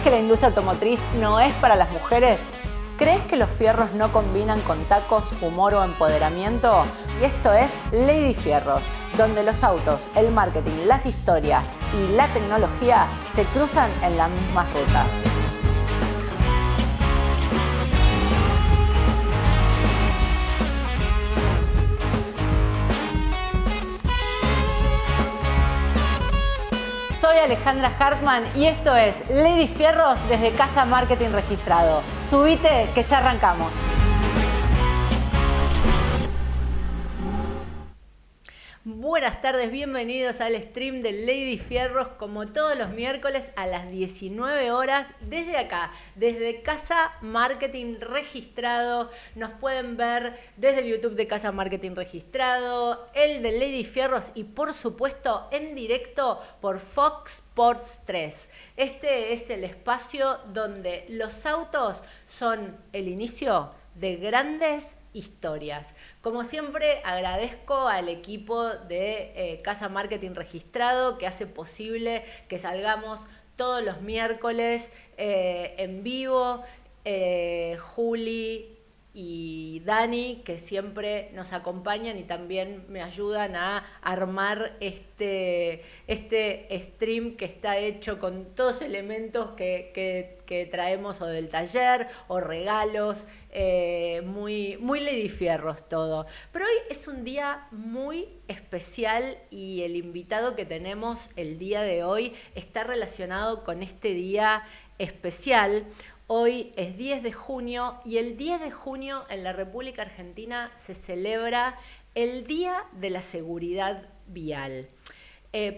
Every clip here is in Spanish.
que la industria automotriz no es para las mujeres? ¿Crees que los fierros no combinan con tacos, humor o empoderamiento? Y esto es Lady Fierros, donde los autos, el marketing, las historias y la tecnología se cruzan en las mismas rutas. Soy Alejandra Hartman y esto es Lady Fierros desde Casa Marketing Registrado. Subite que ya arrancamos. Buenas tardes, bienvenidos al stream de Lady Fierros, como todos los miércoles a las 19 horas, desde acá, desde Casa Marketing Registrado. Nos pueden ver desde el YouTube de Casa Marketing Registrado, el de Lady Fierros y por supuesto en directo por Fox Sports 3. Este es el espacio donde los autos son el inicio de grandes historias. Como siempre, agradezco al equipo de Casa Marketing Registrado que hace posible que salgamos todos los miércoles en vivo. Juli y Dani, que siempre nos acompañan y también me ayudan a armar este stream que está hecho con todos elementos que traemos o del taller o regalos, muy Lady Fierros todo. Pero hoy es un día muy especial y el invitado que tenemos el día de hoy está relacionado con este día especial. Hoy es 10 de junio y el 10 de junio en la República Argentina se celebra el Día de la Seguridad Vial.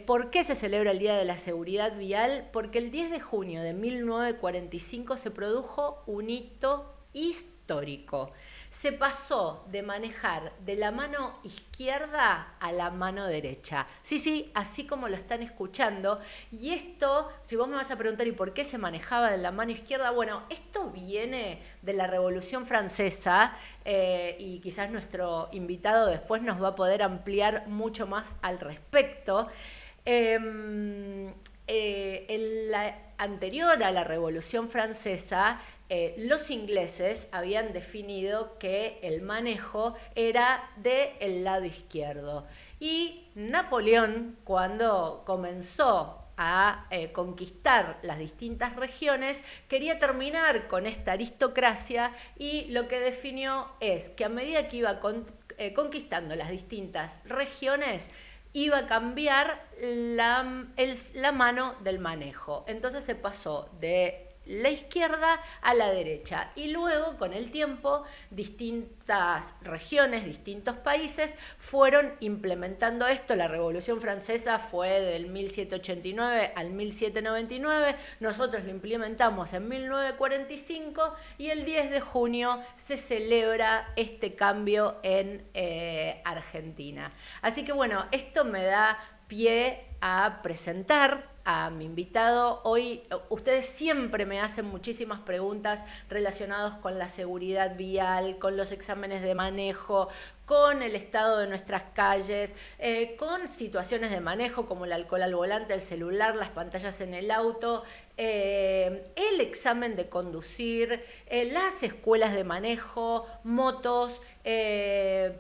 ¿Por qué se celebra el Día de la Seguridad Vial? Porque el 10 de junio de 1945 se produjo un hito histórico. Se pasó de manejar de la mano izquierda a la mano derecha. Sí, así como lo están escuchando. Y esto, si vos me vas a preguntar, ¿y por qué se manejaba de la mano izquierda? Bueno, esto viene de la Revolución Francesa y quizás nuestro invitado después nos va a poder ampliar mucho más al respecto. En la anterior a la Revolución Francesa, los ingleses habían definido que el manejo era del lado izquierdo. Y Napoleón, cuando comenzó a conquistar las distintas regiones, quería terminar con esta aristocracia y lo que definió es que a medida que iba conquistando las distintas regiones, iba a cambiar la mano del manejo. Entonces se pasó de la izquierda a la derecha y luego con el tiempo distintas regiones, distintos países fueron implementando esto. La Revolución Francesa fue del 1789 al 1799, nosotros lo implementamos en 1945 y el 10 de junio se celebra este cambio en Argentina. Así que bueno, esto me da pie a presentar a mi invitado. Hoy ustedes siempre me hacen muchísimas preguntas relacionadas con la seguridad vial, con los exámenes de manejo, con el estado de nuestras calles, con situaciones de manejo como el alcohol al volante, el celular, las pantallas en el auto, el examen de conducir, las escuelas de manejo, motos,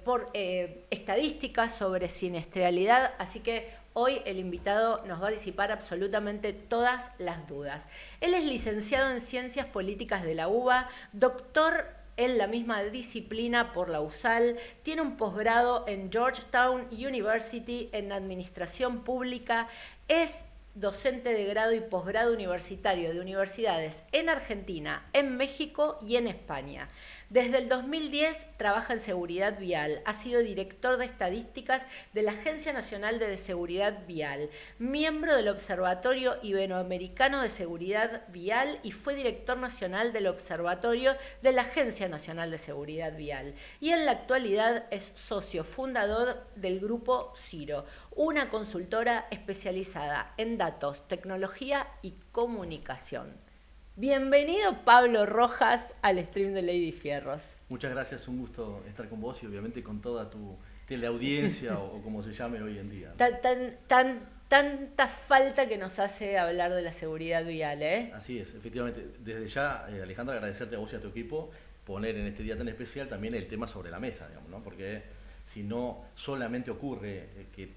por estadísticas sobre siniestralidad. Así que hoy el invitado nos va a disipar absolutamente todas las dudas. Él es licenciado en Ciencias Políticas de la UBA, doctor en la misma disciplina por la USAL, tiene un posgrado en Georgetown University en Administración Pública, es docente de grado y posgrado universitario de universidades en Argentina, en México y en España. Desde el 2010 trabaja en seguridad vial, ha sido director de estadísticas de la Agencia Nacional de Seguridad Vial, miembro del Observatorio Iberoamericano de Seguridad Vial y fue director nacional del Observatorio de la Agencia Nacional de Seguridad Vial. Y en la actualidad es socio fundador del Grupo Ciro, una consultora especializada en datos, tecnología y comunicación. Bienvenido Pablo Rojas al stream de Lady Fierros. Muchas gracias, un gusto estar con vos y obviamente con toda tu teleaudiencia o como se llame hoy en día, ¿no? tanta falta que nos hace hablar de la seguridad vial, ¿eh? Así es, efectivamente. Desde ya, Alejandra, agradecerte a vos y a tu equipo poner en este día tan especial también el tema sobre la mesa, digamos, ¿no? Porque si no solamente ocurre que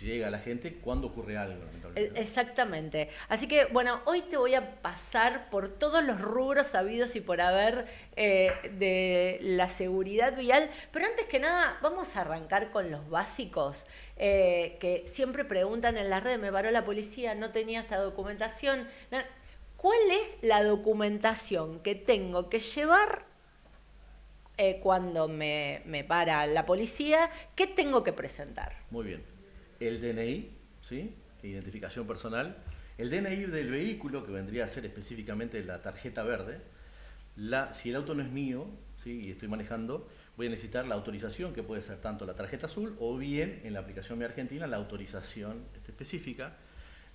llega a la gente cuando ocurre algo, lamentablemente, ¿no? Exactamente. Así que, bueno, hoy te voy a pasar por todos los rubros habidos y por haber de la seguridad vial, pero antes que nada vamos a arrancar con los básicos, que siempre preguntan en las redes, me paró la policía, no tenía esta documentación. ¿Cuál es la documentación que tengo que llevar cuando me para la policía? ¿Qué tengo que presentar? Muy bien. El DNI, ¿sí? Identificación personal. El DNI del vehículo, que vendría a ser específicamente la tarjeta verde. Si el auto no es mío, ¿sí? Y estoy manejando, voy a necesitar la autorización, que puede ser tanto la tarjeta azul o bien en la aplicación Mi Argentina la autorización específica,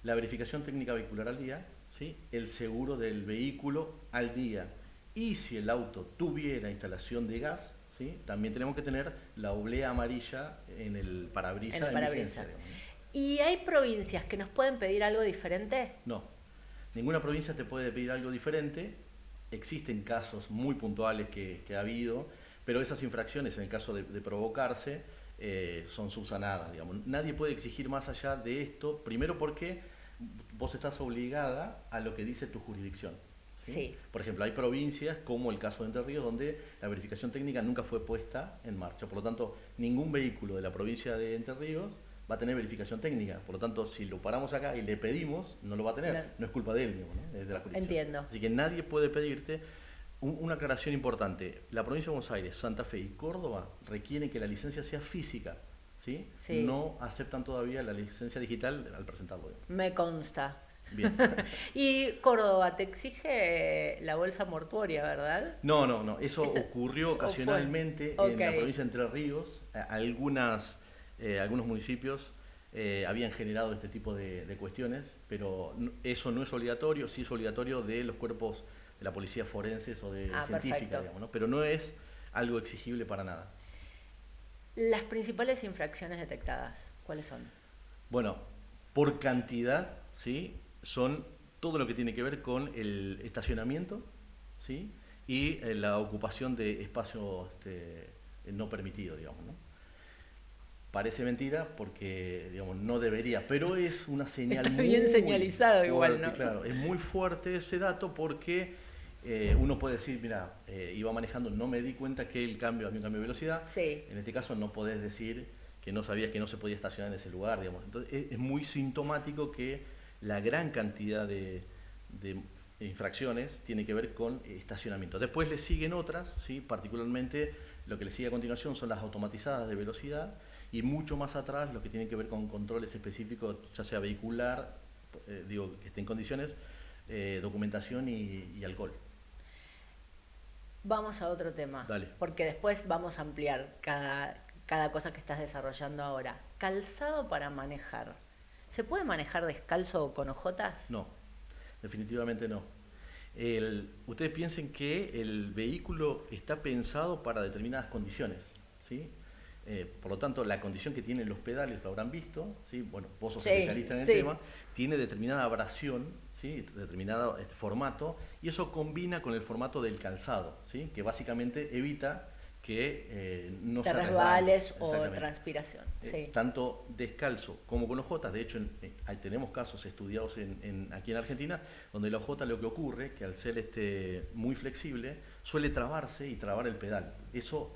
la verificación técnica vehicular al día, ¿sí? El seguro del vehículo al día. Y si el auto tuviera instalación de gas, ¿sí? También tenemos que tener la oblea amarilla en el parabrisas de emergencia, digamos, ¿no? ¿Y hay provincias que nos pueden pedir algo diferente? No, ninguna provincia te puede pedir algo diferente. Existen casos muy puntuales que ha habido, pero esas infracciones, en el caso de provocarse, son subsanadas, digamos. Nadie puede exigir más allá de esto, primero porque vos estás obligada a lo que dice tu jurisdicción. ¿Sí? Sí. Por ejemplo, hay provincias, como el caso de Entre Ríos, donde la verificación técnica nunca fue puesta en marcha. Por lo tanto, ningún vehículo de la provincia de Entre Ríos va a tener verificación técnica. Por lo tanto, si lo paramos acá y le pedimos, no lo va a tener. Claro. No es culpa de él mismo, ¿no? Es de la jurisdicción. Entiendo. Así que nadie puede pedirte. Una aclaración importante. La provincia de Buenos Aires, Santa Fe y Córdoba requieren que la licencia sea física. ¿Sí? Sí. No aceptan todavía la licencia digital al presentarlo. Me consta. Bien. Y Córdoba te exige la bolsa mortuoria, ¿verdad? No. Eso Esa- ocurrió ocasionalmente ¿O fue? en la Ok. provincia de Entre Ríos. Algunos municipios habían generado este tipo de cuestiones, pero eso no es obligatorio. Sí es obligatorio de los cuerpos de la policía forenses o de científica, Perfecto. digamos, ¿no? Pero no es algo exigible para nada. Las principales infracciones detectadas, ¿cuáles son? Bueno, por cantidad, ¿sí? Son todo lo que tiene que ver con el estacionamiento, ¿sí? Y la ocupación de espacio no permitido, digamos, ¿no? Parece mentira porque, digamos, no debería, pero es una señal Está muy bien señalizado fuerte, igual, ¿no? claro, es muy fuerte ese dato porque uno puede decir, mira, iba manejando, no me di cuenta que había un cambio de velocidad. Sí. En este caso no podés decir que no sabías que no se podía estacionar en ese lugar, digamos. Entonces es muy sintomático que la gran cantidad de infracciones tiene que ver con estacionamiento. Después le siguen otras, ¿sí? Particularmente lo que le sigue a continuación son las automatizadas de velocidad y mucho más atrás lo que tiene que ver con controles específicos, ya sea vehicular, que esté en condiciones, documentación y alcohol. Vamos a otro tema. Dale. Porque después vamos a ampliar cada cosa que estás desarrollando ahora. Calzado para manejar. ¿Se puede manejar descalzo o con ojotas? No, definitivamente no. Ustedes piensen que el vehículo está pensado para determinadas condiciones, ¿sí? Por lo tanto, la condición que tienen los pedales, lo habrán visto, ¿sí? Bueno, vos sos especialista en el tema, tiene determinada abrasión, ¿sí? Determinado formato, y eso combina con el formato del calzado, ¿sí? Que básicamente evita que no te se resbales o Exactamente. transpiración. Sí. Tanto descalzo como con ojotas. De hecho, tenemos casos estudiados aquí en Argentina donde la ojota lo que ocurre, que al ser muy flexible, suele trabarse y trabar el pedal. Eso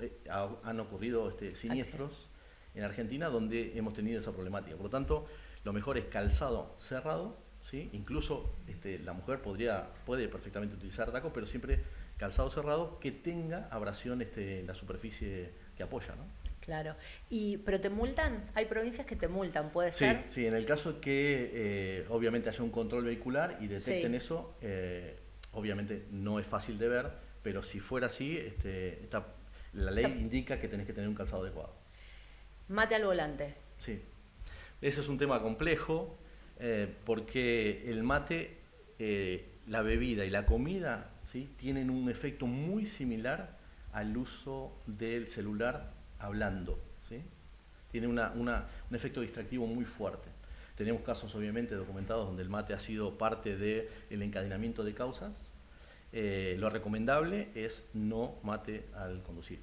han ocurrido siniestros en Argentina donde hemos tenido esa problemática. Por lo tanto, lo mejor es calzado cerrado, ¿sí? Incluso la mujer puede perfectamente utilizar tacos, pero siempre calzado cerrado que tenga abrasión en la superficie que apoya, ¿no? Claro. ¿Pero te multan? Hay provincias que te multan, ¿puede ser? Sí, en el caso que obviamente haya un control vehicular y detecten Sí. eso, obviamente no es fácil de ver, pero si fuera así, la ley indica que tenés que tener un calzado adecuado. Mate al volante. Sí, ese es un tema complejo porque el mate, la bebida y la comida, ¿sí? Tienen un efecto muy similar al uso del celular hablando, ¿sí? Tiene un efecto distractivo muy fuerte. tenemos casos obviamente documentados donde el mate ha sido parte del encadenamiento de causas. Lo recomendable es no mate al conducir.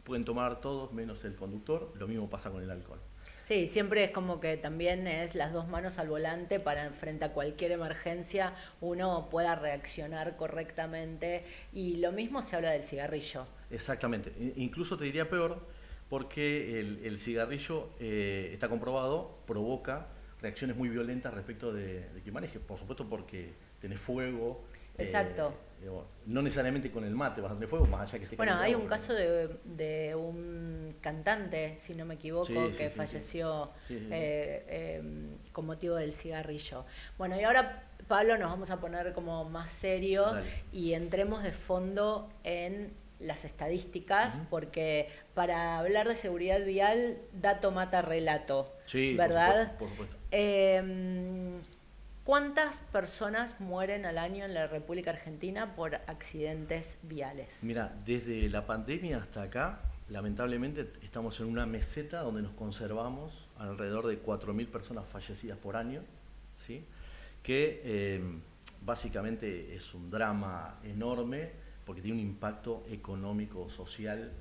Pueden tomar todos menos el conductor, lo mismo pasa con el alcohol. Sí, siempre es como que también es las dos manos al volante para frente a cualquier emergencia uno pueda reaccionar correctamente, y lo mismo se habla del cigarrillo. Exactamente, incluso te diría peor, porque el cigarrillo está comprobado, provoca reacciones muy violentas respecto de quien maneje, por supuesto porque tenés fuego. Exacto. No necesariamente con el mate vas a tener fuego, más allá que esté Bueno, hay un calentado. caso de un cantante, si no me equivoco, Sí, que sí. falleció Sí, sí, sí. con motivo del cigarrillo. Bueno, y ahora, Pablo, nos vamos a poner como más serio Dale. y entremos de fondo en las estadísticas, Ujú. porque para hablar de seguridad vial, dato mata relato, Sí, ¿verdad? por supuesto. ¿Cuántas personas mueren al año en la República Argentina por accidentes viales? Mira, desde la pandemia hasta acá, lamentablemente estamos en una meseta donde nos conservamos alrededor de 4.000 personas fallecidas por año, ¿sí? Que básicamente es un drama enorme porque tiene un impacto económico, social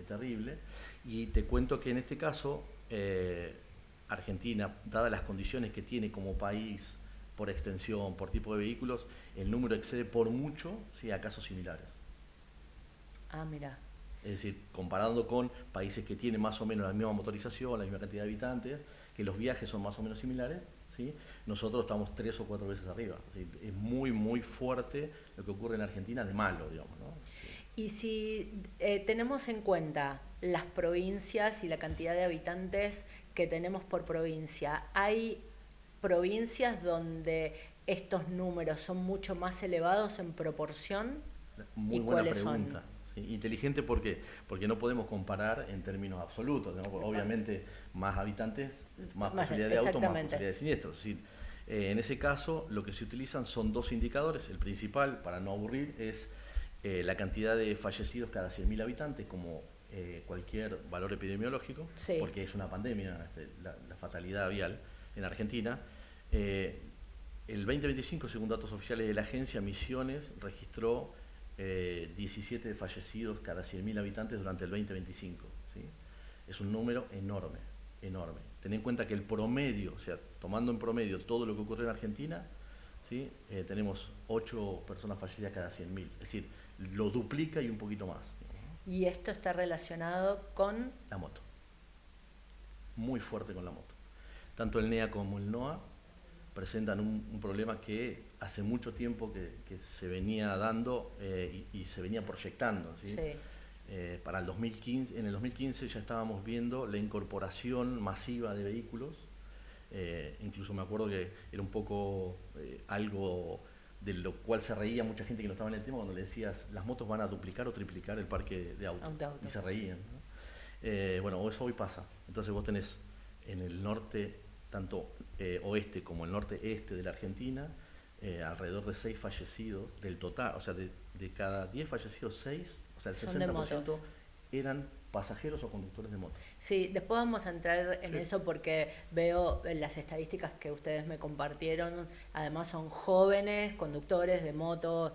terrible. Y te cuento que en este caso, Argentina, dadas las condiciones que tiene como país, por extensión, por tipo de vehículos, el número excede por mucho, ¿sí?, a casos similares. Ah, mira. Es decir, comparando con países que tienen más o menos la misma motorización, la misma cantidad de habitantes, que los viajes son más o menos similares, ¿sí?, nosotros estamos 3 o 4 veces arriba. Es decir, es muy, muy fuerte lo que ocurre en Argentina de malo, digamos, ¿no? Sí. Y si tenemos en cuenta las provincias y la cantidad de habitantes que tenemos por provincia, ¿hay provincias donde estos números son mucho más elevados en proporción? Muy ¿Y buena cuáles son? pregunta. ¿Sí? Inteligente, porque no podemos comparar en términos absolutos, ¿no? Obviamente más habitantes, más posibilidad de auto, más posibilidad de siniestros. Es decir, en ese caso lo que se utilizan son dos indicadores. El principal, para no aburrir, es la cantidad de fallecidos cada 100.000 habitantes, como cualquier valor epidemiológico, Sí. porque es una pandemia, la fatalidad vial en Argentina. El 2025, según datos oficiales de la agencia, Misiones registró 17 fallecidos cada 100.000 habitantes durante el 2025. ¿Sí? Es un número enorme, enorme. Ten en cuenta que el promedio, o sea, tomando en promedio todo lo que ocurre en Argentina, ¿sí?, tenemos 8 personas fallecidas cada 100.000. Es decir, lo duplica y un poquito más. ¿Y esto está relacionado con? La moto. Muy fuerte con la moto. Tanto el NEA como el NOA presentan un problema que hace mucho tiempo que se venía dando y se venía proyectando, ¿sí? Sí. Para el 2015, en el 2015 ya estábamos viendo la incorporación masiva de vehículos. Incluso me acuerdo que era un poco algo de lo cual se reía mucha gente que no estaba en el tema cuando le decías las motos van a duplicar o triplicar el parque de autos. Y se reían, ¿no? Bueno, eso hoy pasa. Entonces vos tenés en el norte, tanto oeste como el norte-este de la Argentina, alrededor de 6 fallecidos del total, o sea, de cada 10 fallecidos, 6, o sea, el 60% eran pasajeros o conductores de moto. Sí, después vamos a entrar en Sí. eso porque veo las estadísticas que ustedes me compartieron, además son jóvenes conductores de moto.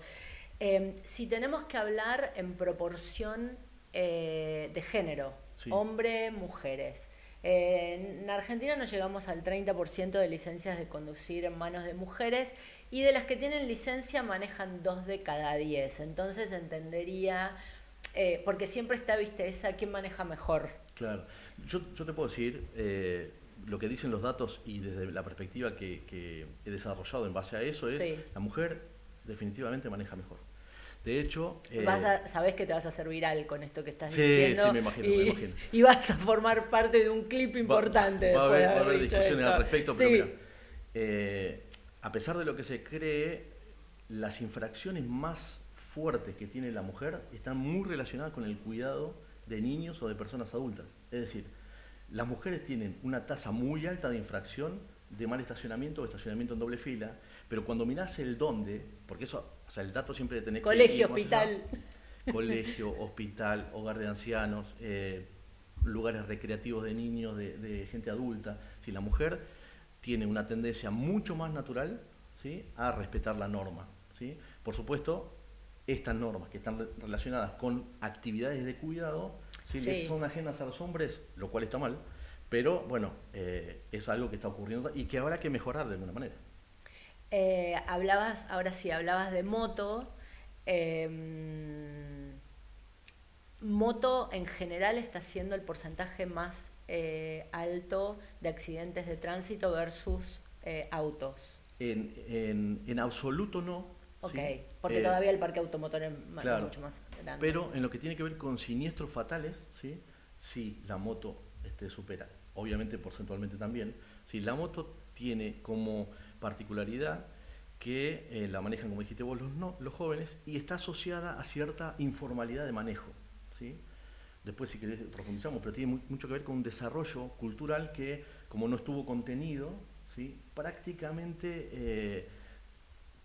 Si tenemos que hablar en proporción de género, Sí. hombre, mujeres. En Argentina no llegamos al 30% de licencias de conducir en manos de mujeres, y de las que tienen licencia manejan 2 de cada 10. Entonces entendería, porque siempre está, viste, esa quién maneja mejor. Claro. Yo te puedo decir lo que dicen los datos y desde la perspectiva que he desarrollado en base a eso es Sí. la mujer definitivamente maneja mejor. De hecho... Sabés que te vas a hacer viral con esto que estás sí, diciendo. Sí, me imagino. Y vas a formar parte de un clip importante. Va a haber dicho discusiones esto. al respecto, Sí. pero mira, a pesar de lo que se cree, las infracciones más fuertes que tiene la mujer están muy relacionadas con el cuidado de niños o de personas adultas. Es decir, las mujeres tienen una tasa muy alta de infracción de mal estacionamiento o estacionamiento en doble fila, pero cuando mirás el dónde, porque eso, o sea, el dato siempre de tener colegio, hospital. Colegio, hospital, hogar de ancianos, lugares recreativos de niños, de gente adulta. Si la mujer tiene una tendencia mucho más natural, ¿sí?, a respetar la norma, ¿sí? Por supuesto, estas normas que están relacionadas con actividades de cuidado, ¿sí?, les son ajenas a los hombres, lo cual está mal, pero bueno, es algo que está ocurriendo y que habrá que mejorar de alguna manera. Hablabas de moto. Moto en general está siendo el porcentaje más alto de accidentes de tránsito versus autos. En absoluto no. Ok, ¿sí? porque todavía el parque automotor es Claro, mucho más grande. pero en lo que tiene que ver con siniestros fatales, ¿sí?, sí, la moto supera, obviamente porcentualmente también. Sí, la moto tiene como particularidad que la manejan, como dijiste vos, los jóvenes, y está asociada a cierta informalidad de manejo, ¿sí? Después, si querés, profundizamos, pero tiene mucho que ver con un desarrollo cultural que, como no estuvo contenido, ¿sí?, prácticamente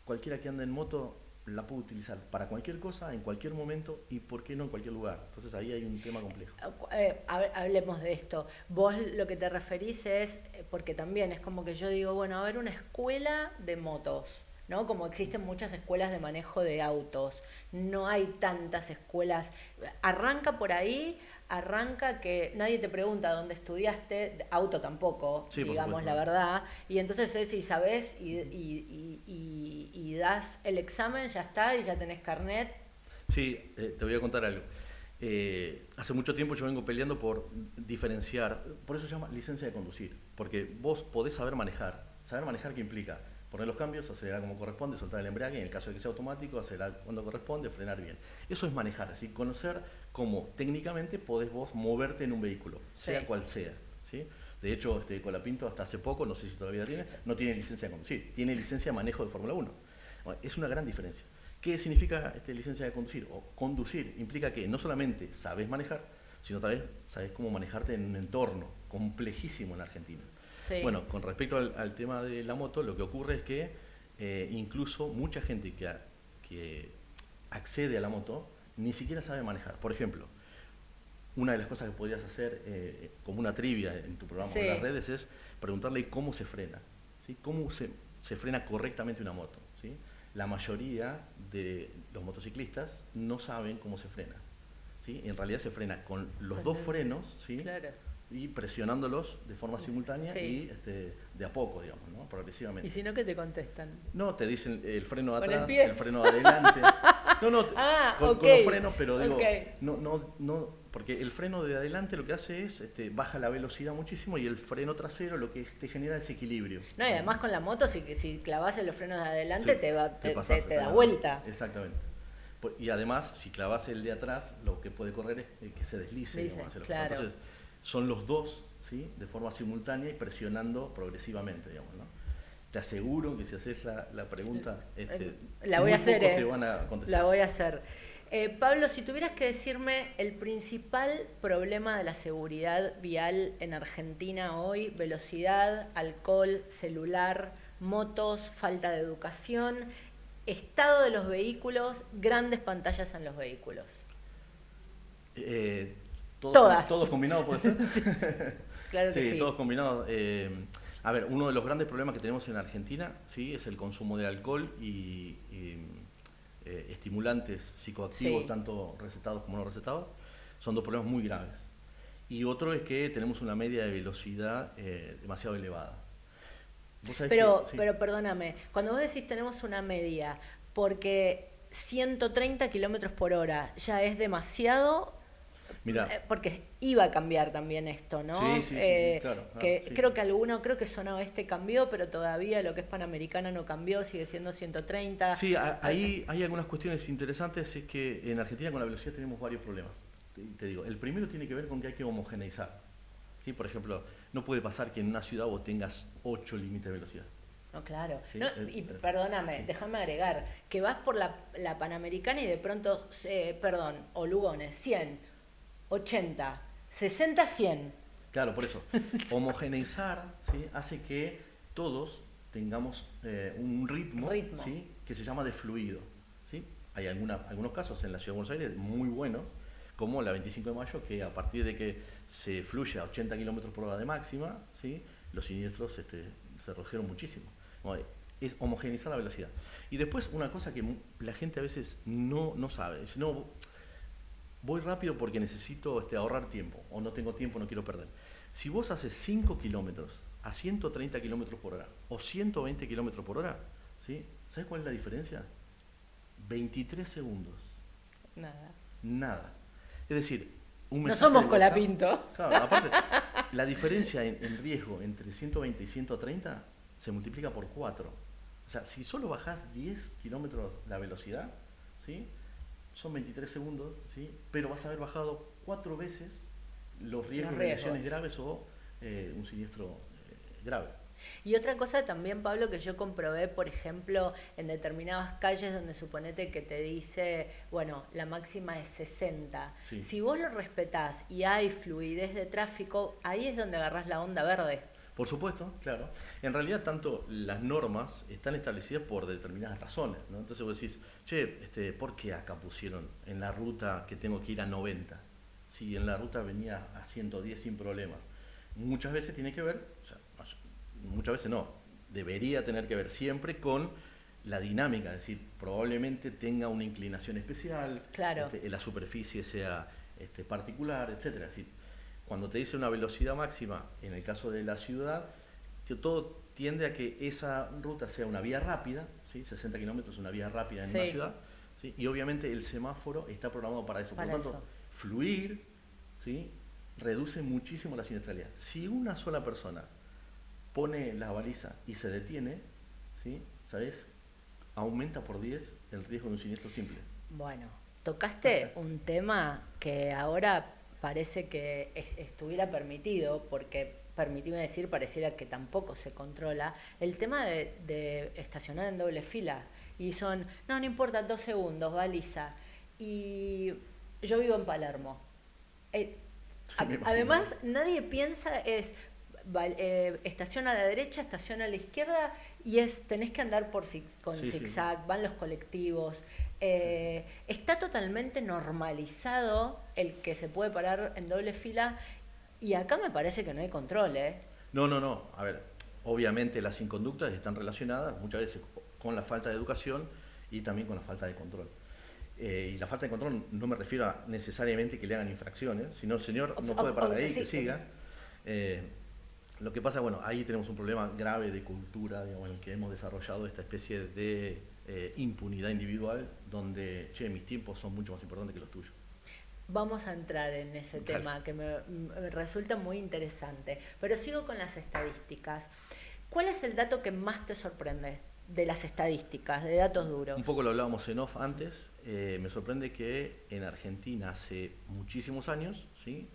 cualquiera que anda en moto la puede utilizar para cualquier cosa, en cualquier momento y, ¿por qué no, en cualquier lugar? Entonces ahí hay un tema complejo. Hablemos de esto. Vos lo que te referís es, porque también es como que yo digo, bueno, a ver, una escuela de motos, ¿no? Como existen muchas escuelas de manejo de autos, no hay tantas escuelas. Arranca por ahí, arranca que nadie te pregunta dónde estudiaste, auto tampoco, Sí, digamos la verdad, y entonces es si sabés y das el examen, ya está, y ya tenés carnet. Sí, te voy a contar algo. Hace mucho tiempo yo vengo peleando por diferenciar, por eso se llama licencia de conducir, porque vos podés saber manejar. ¿Saber manejar qué implica? Poner los cambios, acelerar como corresponde, soltar el embrague, en el caso de que sea automático, acelerar cuando corresponde, frenar bien. Eso es manejar, así conocer cómo técnicamente podés vos moverte en un vehículo, sea cual sea, ¿sí? De hecho, Colapinto hasta hace poco, no sé si todavía tiene, no tiene licencia de conducir, tiene licencia de manejo de Fórmula 1. Bueno, es una gran diferencia. ¿Qué significa licencia de conducir? O conducir implica que no solamente sabes manejar, sino también sabes cómo manejarte en un entorno complejísimo en Argentina. Sí. Bueno, con respecto al tema de la moto, lo que ocurre es que incluso mucha gente que accede a la moto ni siquiera sabe manejar. Por ejemplo, una de las cosas que podrías hacer como una trivia en tu programa de las redes es preguntarle cómo se frena, ¿sí? Cómo se frena correctamente una moto, ¿sí? La mayoría de los motociclistas no saben cómo se frena, ¿sí? En realidad se frena con los dos frenos, ¿sí? Claro. Y presionándolos de forma simultánea y de a poco, digamos, ¿no? Progresivamente. ¿Y si no, qué te contestan? No, te dicen el freno de atrás, el freno de adelante. No, con los frenos, pero digo, no, porque el freno de adelante lo que hace es baja la velocidad muchísimo, y el freno trasero lo que te genera es equilibrio. No, y además con la moto, si clavas en los frenos de adelante, sí, te da vuelta. Exactamente. Y además, si clavas el de atrás, lo que puede correr es que se deslice. Digamos, claro. Entonces, son los dos, ¿sí?, de forma simultánea y presionando progresivamente, digamos, ¿no? Te aseguro que si haces la pregunta, la voy a hacer, te van a contestar. La voy a hacer. Pablo, si tuvieras que decirme el principal problema de la seguridad vial en Argentina hoy: velocidad, alcohol, celular, motos, falta de educación, estado de los vehículos, grandes pantallas en los vehículos. Todas. ¿Todos combinados puede ser? Sí, claro que sí. Todos combinados. A ver, uno de los grandes problemas que tenemos en Argentina, ¿sí?, es el consumo de alcohol y estimulantes psicoactivos, tanto recetados como no recetados. Son dos problemas muy graves. Y otro es que tenemos una media de velocidad demasiado elevada. Pero perdóname, cuando vos decís tenemos una media, porque 130 kilómetros por hora ya es demasiado. Mira, porque iba a cambiar también esto, ¿no? Sí, claro. Creo que zona oeste cambió, pero todavía lo que es Panamericana no cambió, sigue siendo 130. Sí, ahí hay algunas cuestiones interesantes. Es que en Argentina con la velocidad tenemos varios problemas. Te digo, el primero tiene que ver con que hay que homogeneizar, ¿sí? Por ejemplo, no puede pasar que en una ciudad vos tengas 8 límites de velocidad. No, claro. ¿Sí? Y perdóname, déjame agregar, que vas por la Panamericana y de pronto, o Lugones, 100, 80, 60, 100. Claro, por eso. Homogeneizar, ¿sí?, hace que todos tengamos un ritmo. ¿Sí?, que se llama de fluido, ¿sí? Hay algunos casos en la Ciudad de Buenos Aires muy buenos, como la 25 de mayo, que a partir de que se fluye a 80 km por hora de máxima, ¿sí?, los siniestros se redujeron muchísimo. Bueno, es homogeneizar la velocidad. Y después una cosa que la gente a veces no sabe, dice, no, voy rápido porque necesito ahorrar tiempo, o no tengo tiempo, no quiero perder. Si vos haces 5 kilómetros a 130 kilómetros por hora o 120 kilómetros por hora, ¿sí? ¿Sabes cuál es la diferencia? 23 segundos. Nada. Nada. Es decir, un No mensaje somos de WhatsApp. Colapinto. Claro, aparte, la diferencia en riesgo entre 120 y 130 se multiplica por 4. O sea, si solo bajás 10 kilómetros la velocidad, ¿sí? Son 23 segundos, ¿sí? Pero vas a haber bajado 4 veces los riesgos de lesiones graves o un siniestro grave. Y otra cosa también, Pablo, que yo comprobé, por ejemplo, en determinadas calles donde suponete que te dice, bueno, la máxima es 60. Sí. Si vos lo respetás y hay fluidez de tráfico, ahí es donde agarrás la onda verde. Por supuesto, claro. En realidad, tanto las normas están establecidas por determinadas razones, ¿no? Entonces vos decís, che, ¿por qué acá pusieron en la ruta que tengo que ir a 90? Si en la ruta venía a 110 sin problemas. Muchas veces tiene que ver, o sea, muchas veces no, debería tener que ver siempre con la dinámica, es decir, probablemente tenga una inclinación especial, claro. La superficie sea particular, etcétera. Es decir, cuando te dice una velocidad máxima, en el caso de la ciudad, todo tiende a que esa ruta sea una vía rápida, ¿sí? 60 kilómetros es una vía rápida en una ciudad, ¿sí? Y obviamente el semáforo está programado para eso. Por lo tanto, fluir, ¿sí? Reduce muchísimo la siniestralidad. Si una sola persona pone la baliza y se detiene, ¿sí? ¿Sabes? Aumenta por 10 el riesgo de un siniestro simple. Bueno, tocaste un tema que ahora parece que estuviera permitido, porque, permitime decir, pareciera que tampoco se controla, el tema de estacionar en doble fila. Y son, no importa, 2 segundos, baliza. Y yo vivo en Palermo. Además, nadie piensa estaciona a la derecha, estaciona a la izquierda y tenés que andar con zigzag, van los colectivos. Está totalmente normalizado el que se puede parar en doble fila y acá me parece que no hay control, ¿eh? No. A ver, obviamente las inconductas están relacionadas muchas veces con la falta de educación y también con la falta de control. Y la falta de control no me refiero a necesariamente que le hagan infracciones, sino, señor, no puede parar ahí, que siga. Lo que pasa, bueno, ahí tenemos un problema grave de cultura, digamos, en el que hemos desarrollado esta especie de impunidad individual, donde, mis tiempos son mucho más importantes que los tuyos. Vamos a entrar en ese tema que me resulta muy interesante, pero sigo con las estadísticas. ¿Cuál es el dato que más te sorprende de las estadísticas, de datos duros? Un poco lo hablábamos en off antes. Me sorprende que en Argentina hace muchísimos años, ¿sí?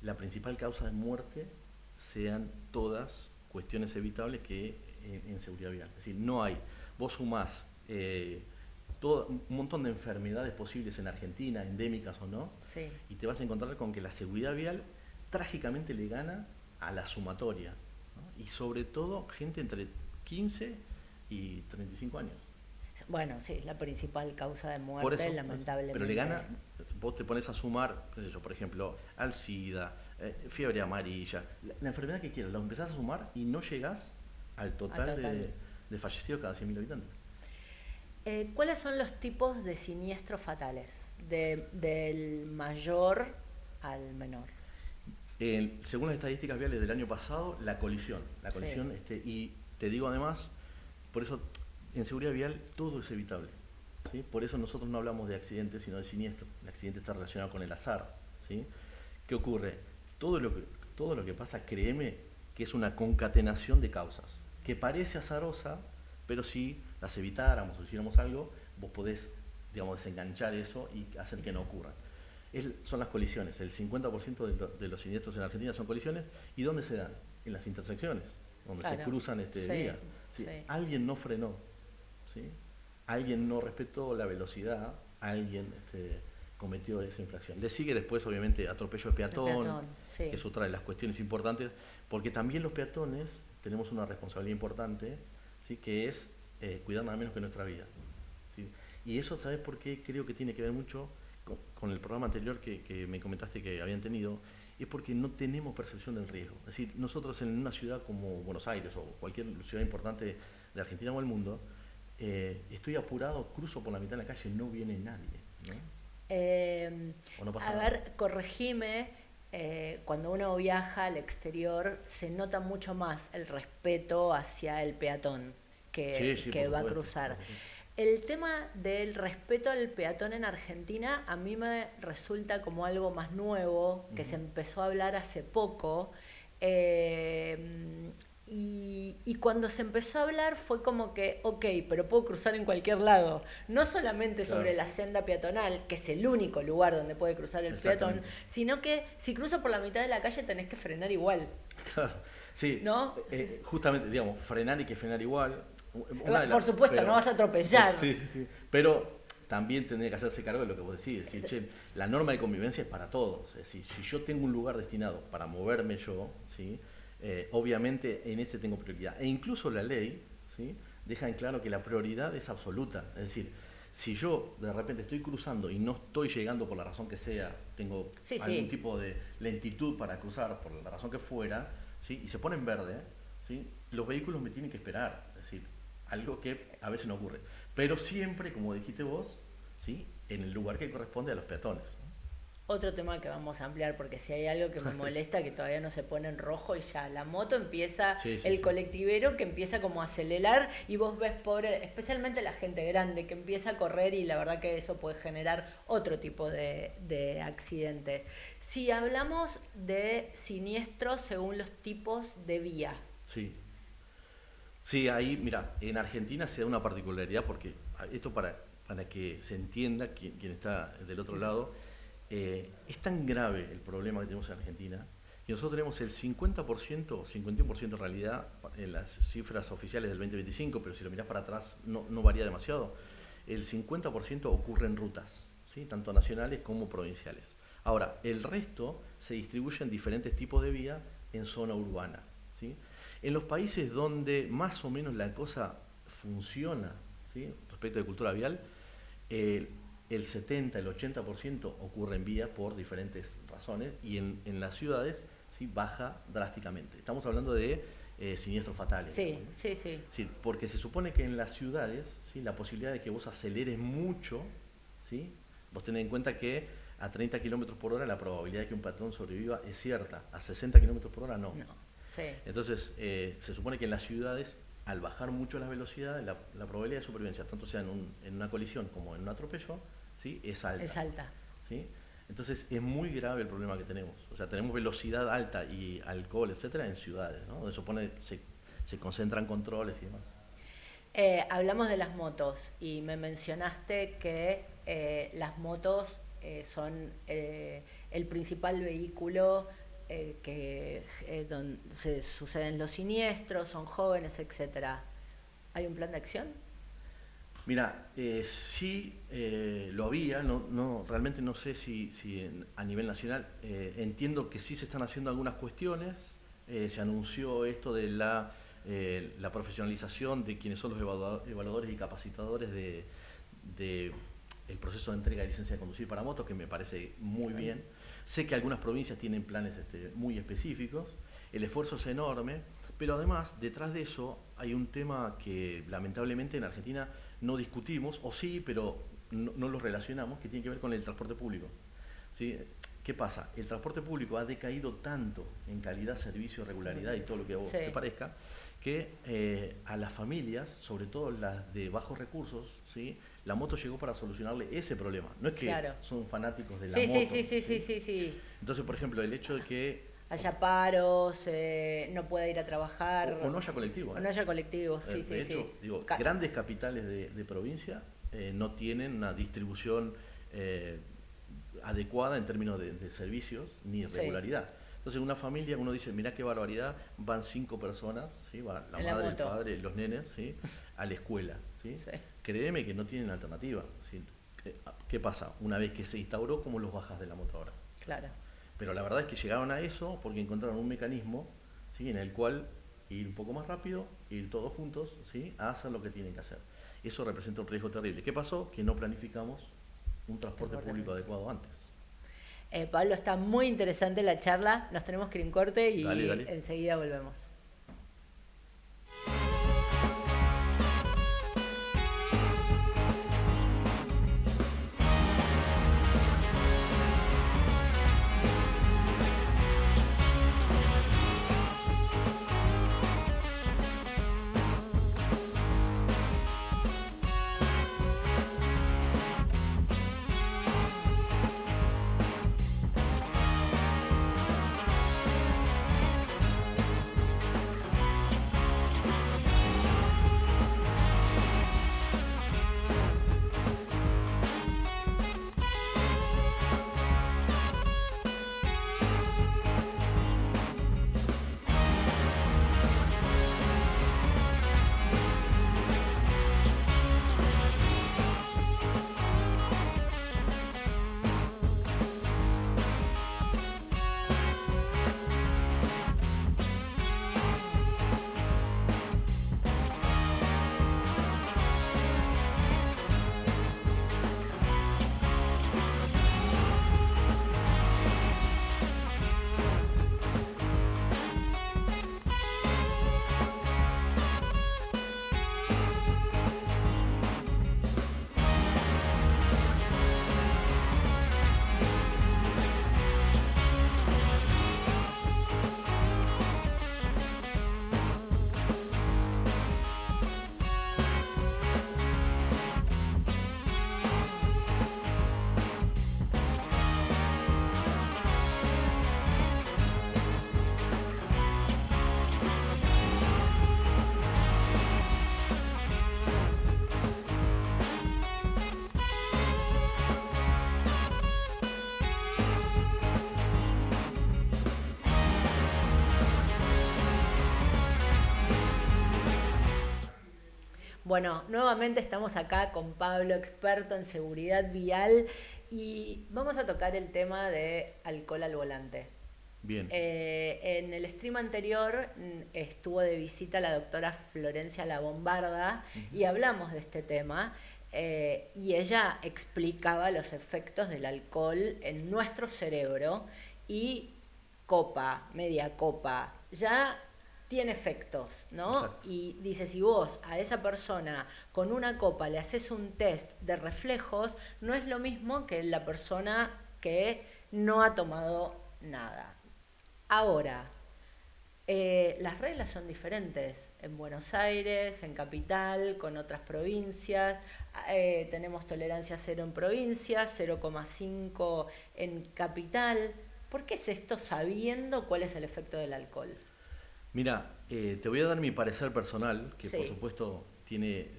La principal causa de muerte sean todas cuestiones evitables que en seguridad vial. Es decir, no hay, vos sumás un montón de enfermedades posibles en Argentina, endémicas o no, y te vas a encontrar con que la seguridad vial trágicamente le gana a la sumatoria, ¿no? Y sobre todo gente entre 15 y 35 años. Bueno, sí, es la principal causa de muerte, lamentablemente. Pero le gana, vos te pones a sumar, qué sé yo, por ejemplo, al SIDA, fiebre amarilla, la enfermedad que quieras, la empezás a sumar y no llegás al total. De fallecidos cada 100.000 habitantes. ¿Cuáles son los tipos de siniestros fatales? Del mayor al menor. Según las estadísticas viales del año pasado, la colisión, y te digo además, por eso en seguridad vial todo es evitable, ¿sí? Por eso nosotros no hablamos de accidentes, sino de siniestros. El accidente está relacionado con el azar, ¿sí? ¿Qué ocurre? Todo lo que pasa, créeme, que es una concatenación de causas, que parece azarosa, pero si las evitáramos o hiciéramos algo, vos podés, digamos, desenganchar eso y hacer que no ocurra. Son las colisiones. El 50% de los siniestros en Argentina son colisiones. ¿Y dónde se dan? En las intersecciones, donde se cruzan vías. ¿Sí? Alguien no frenó, ¿sí? Alguien no respetó la velocidad, alguien cometió esa infracción. Le sigue después, obviamente, atropello de peatón, que es otra de las cuestiones importantes, porque también los peatones tenemos una responsabilidad importante, ¿sí? Que es cuidar nada menos que nuestra vida, ¿sí? Y eso, ¿sabes por qué? Creo que tiene que ver mucho con el programa anterior que me comentaste que habían tenido, es porque no tenemos percepción del riesgo. Es decir, nosotros en una ciudad como Buenos Aires o cualquier ciudad importante de Argentina o del mundo, estoy apurado, cruzo por la mitad de la calle, no viene nadie, ¿no? ¿O no pasa A nada? ver, corregime, cuando uno viaja al exterior se nota mucho más el respeto hacia el peatón Sí, sí, por que va a supuesto, cruzar. por supuesto. El tema del respeto al peatón en Argentina a mí me resulta como algo más nuevo, que se Ujú. empezó a hablar hace poco. eh, y cuando se empezó a hablar fue como que, ok, pero puedo cruzar en cualquier lado. No solamente sobre Claro, la senda peatonal, que es el único lugar donde puede cruzar el peatón, exactamente. sino que si cruzo por la mitad de la calle tenés que frenar igual, Claro, sí, ¿no? justamente, digamos, frenar y que frenar igual. Una de Por las, supuesto, no pero, vas a atropellar. sí, sí, sí. Pero también tendría que hacerse cargo de lo que vos decís. Es decir, che, la norma de convivencia es para todos. Es decir, si yo tengo un lugar destinado para moverme yo, ¿sí? Obviamente en ese tengo prioridad. E incluso la ley, ¿sí? Deja en claro que la prioridad es absoluta. Es decir, si yo de repente estoy cruzando y no estoy llegando por la razón que sea, tengo Sí, algún sí. tipo de lentitud para cruzar por la razón que fuera, ¿sí? Y se pone en verde, ¿sí? Los vehículos me tienen que esperar. Es decir, algo que a veces no ocurre. Pero siempre, como dijiste vos, ¿sí? En el lugar que corresponde a los peatones, ¿no? Otro tema que vamos a ampliar, porque si hay algo que me molesta, que todavía no se pone en rojo y ya la moto empieza, Sí, sí, el sí. colectivero que empieza como a acelerar y vos ves pobre, especialmente la gente grande que empieza a correr y la verdad que eso puede generar otro tipo de accidentes. Si hablamos de siniestros según los tipos de vía, Sí. Sí, ahí, mira, en Argentina se da una particularidad porque esto para que se entienda quien está del otro lado, es tan grave el problema que tenemos en Argentina que nosotros tenemos el 50%, 51% en realidad en las cifras oficiales del 2025, pero si lo mirás para atrás no varía demasiado. El 50% ocurre en rutas, ¿sí? Tanto nacionales como provinciales. Ahora, el resto se distribuye en diferentes tipos de vía en zona urbana, ¿sí? En los países donde más o menos la cosa funciona, ¿sí? Respecto de cultura vial, el, el 70, el 80% ocurre en vía por diferentes razones y en las ciudades, ¿sí? Baja drásticamente. Estamos hablando de siniestros fatales, digamos, sí, ¿no? sí, sí. Sí, porque se supone que en las ciudades, ¿sí? La posibilidad de que vos aceleres mucho, ¿sí? Vos tenés en cuenta que a 30 kilómetros por hora la probabilidad de que un peatón sobreviva es cierta, a 60 kilómetros por hora no. No, sí. Entonces, se supone que en las ciudades, al bajar mucho las velocidades, la probabilidad de supervivencia, tanto sea en una colisión como en un atropello, ¿sí? Es Es alta, alta. ¿sí? Entonces, es muy grave el problema que tenemos. O sea, tenemos velocidad alta y alcohol, etcétera, en ciudades, ¿no? Donde se concentran controles y demás. Hablamos de las motos y me mencionaste que las motos son el principal vehículo donde se suceden los siniestros, son jóvenes, etcétera. ¿Hay un plan de acción? Mira, sí lo había, realmente no sé si a nivel nacional, entiendo que sí se están haciendo algunas cuestiones, se anunció esto de la profesionalización de quienes son los evaluadores y capacitadores de el proceso de entrega de licencia de conducir para motos, que me parece muy Bien. bien. Sé que algunas provincias tienen planes muy específicos, el esfuerzo es enorme, pero además detrás de eso hay un tema que lamentablemente en Argentina no discutimos, o sí, pero no lo relacionamos, que tiene que ver con el transporte público, ¿sí? ¿Qué pasa? El transporte público ha decaído tanto en calidad, servicio, regularidad y todo lo que a vos Sí, te parezca, que a las familias, sobre todo las de bajos recursos, ¿sí? La moto llegó para solucionarle ese problema. No es que claro. son fanáticos de la Sí, sí, moto, sí, sí, sí, ¿sí? sí, sí. Entonces, por ejemplo, el hecho de que Haya paros, no pueda ir a o trabajar, no haya colectivo, o no haya colectivos, sí, De sí, sí. hecho, digo, grandes capitales de provincia no tienen una distribución adecuada en términos de servicios ni Sí, regularidad. Entonces, una familia, uno dice, mirá qué barbaridad, van 5 personas, ¿sí? Va la en la madre, el moto. padre, los nenes, ¿sí? A la escuela, ¿sí? Sí, Créeme que no tienen alternativa, ¿sí? ¿Qué pasa? Una vez que se instauró, ¿cómo los bajas de la moto ahora? claro. Pero la verdad es que llegaron a eso porque encontraron un mecanismo, ¿sí? En el cual ir un poco más rápido, ir todos juntos, ¿sí? A hacer lo que tienen que hacer. Eso representa un riesgo terrible. ¿Qué pasó? Que no planificamos un transporte público adecuado antes. Pablo, está muy interesante la charla, nos tenemos que ir en corte y Dale. enseguida volvemos. Bueno, nuevamente estamos acá con Pablo, experto en seguridad vial, y vamos a tocar el tema de alcohol al volante. Bien. En el stream anterior estuvo de visita la doctora Florencia La Bombarda y hablamos de este tema, y ella explicaba los efectos del alcohol en nuestro cerebro, y copa, media copa, ya tiene efectos, ¿no? Exacto. Y dice, si vos a esa persona con una copa le haces un test de reflejos, no es lo mismo que la persona que no ha tomado nada. Ahora, las reglas son diferentes en Buenos Aires, en Capital, con otras provincias. Tenemos tolerancia cero en provincias, 0,5 en Capital. ¿Por qué es esto sabiendo cuál es el efecto del alcohol? Mira, te voy a dar mi parecer personal, que Sí. por supuesto tiene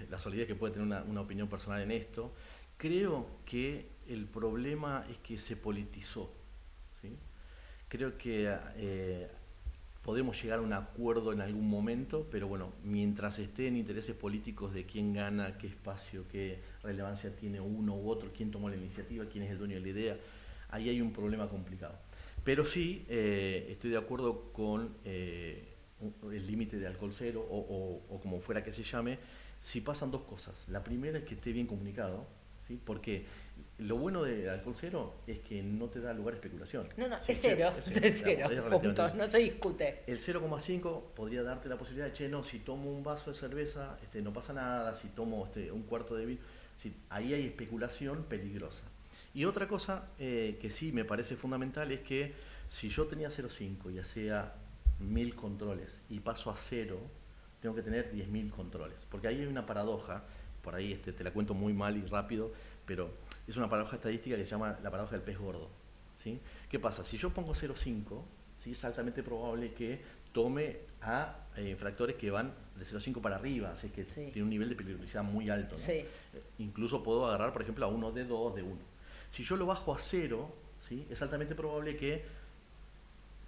la solidez que puede tener una opinión personal en esto. Creo que el problema es que se politizó, ¿sí? Creo que podemos llegar a un acuerdo en algún momento, pero bueno, mientras estén intereses políticos de quién gana, qué espacio, qué relevancia tiene uno u otro, quién tomó la iniciativa, quién es el dueño de la idea, ahí hay un problema complicado. Pero sí, estoy de acuerdo con el límite de alcohol cero o como fuera que se llame, si pasan dos cosas. La primera es que esté bien comunicado, ¿sí? Porque lo bueno del alcohol cero es que no te da lugar a especulación. No, Sí, es cero, es es cero, cero, digamos, punto, no se discute. el 0,5 podría darte la posibilidad de, che, no, si tomo un vaso de cerveza, no pasa nada, si tomo un cuarto de vino, ahí hay especulación peligrosa. Y otra cosa que sí me parece fundamental es que si yo tenía 0,5 y hacía 1000 controles y paso a 0, tengo que tener 10.000 controles. Porque ahí hay una paradoja, por ahí te la cuento muy mal y rápido, pero es una paradoja estadística que se llama la paradoja del pez gordo, ¿sí? ¿Qué pasa? Si yo pongo 0,5, ¿sí? Es altamente probable que tome a infractores que van de 0,5 para arriba, así que Sí. tiene un nivel de peligrosidad muy alto, ¿no? Sí. Incluso puedo agarrar, por ejemplo, a uno de 2, de 1. Si yo lo bajo a 0, ¿sí? Es altamente probable que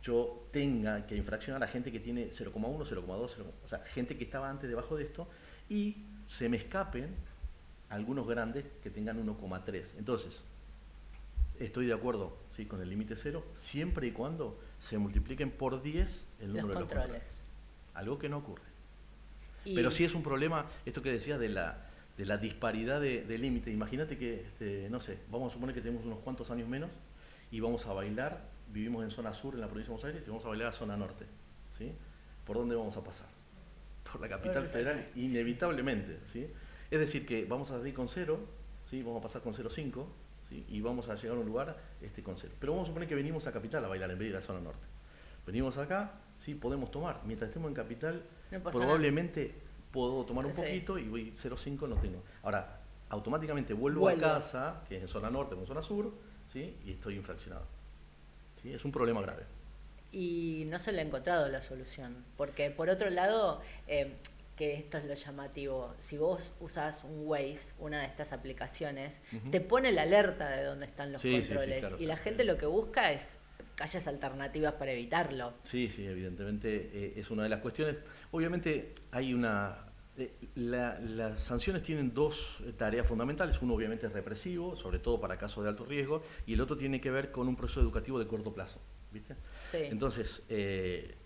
yo tenga que infraccionar a gente que tiene 0,1, 0,2, o sea, gente que estaba antes debajo de esto, y se me escapen algunos grandes que tengan 1,3. Entonces, estoy de acuerdo, ¿sí? Con el límite 0, siempre y cuando se multipliquen por 10 el número de los controles. Algo que no ocurre. Pero sí es un problema, esto que decías de de la disparidad de límite. Imagínate que, no sé, vamos a suponer que tenemos unos cuantos años menos y vamos a bailar, vivimos en zona sur en la provincia de Buenos Aires y vamos a bailar a zona norte, ¿sí? ¿Por dónde vamos a pasar? Por la capital federal, inevitablemente, ¿sí? Es decir, que vamos a salir con 0, ¿sí? Vamos a pasar con 0,5, ¿sí? Y vamos a llegar a un lugar con 0. Pero vamos a suponer que venimos a capital a bailar en vez de ir a zona norte. Venimos acá, sí, podemos tomar. Mientras estemos en capital, no probablemente nada. Puedo tomar un poquito y voy 0,5 no tengo. Ahora, automáticamente vuelvo a casa, que es en zona norte o en zona sur, ¿sí? Y estoy infraccionado. ¿Sí? Es un problema grave. Y no se le ha encontrado la solución, porque por otro lado, que esto es lo llamativo, si vos usás un Waze, una de estas aplicaciones, te pone la alerta de dónde están los controles, claro, y la gente lo que busca es calles alternativas para evitarlo. Sí, evidentemente es una de las cuestiones. Obviamente hay las sanciones tienen dos tareas fundamentales. Uno obviamente es represivo, sobre todo para casos de alto riesgo, y el otro tiene que ver con un proceso educativo de corto plazo, ¿viste? Sí. Entonces,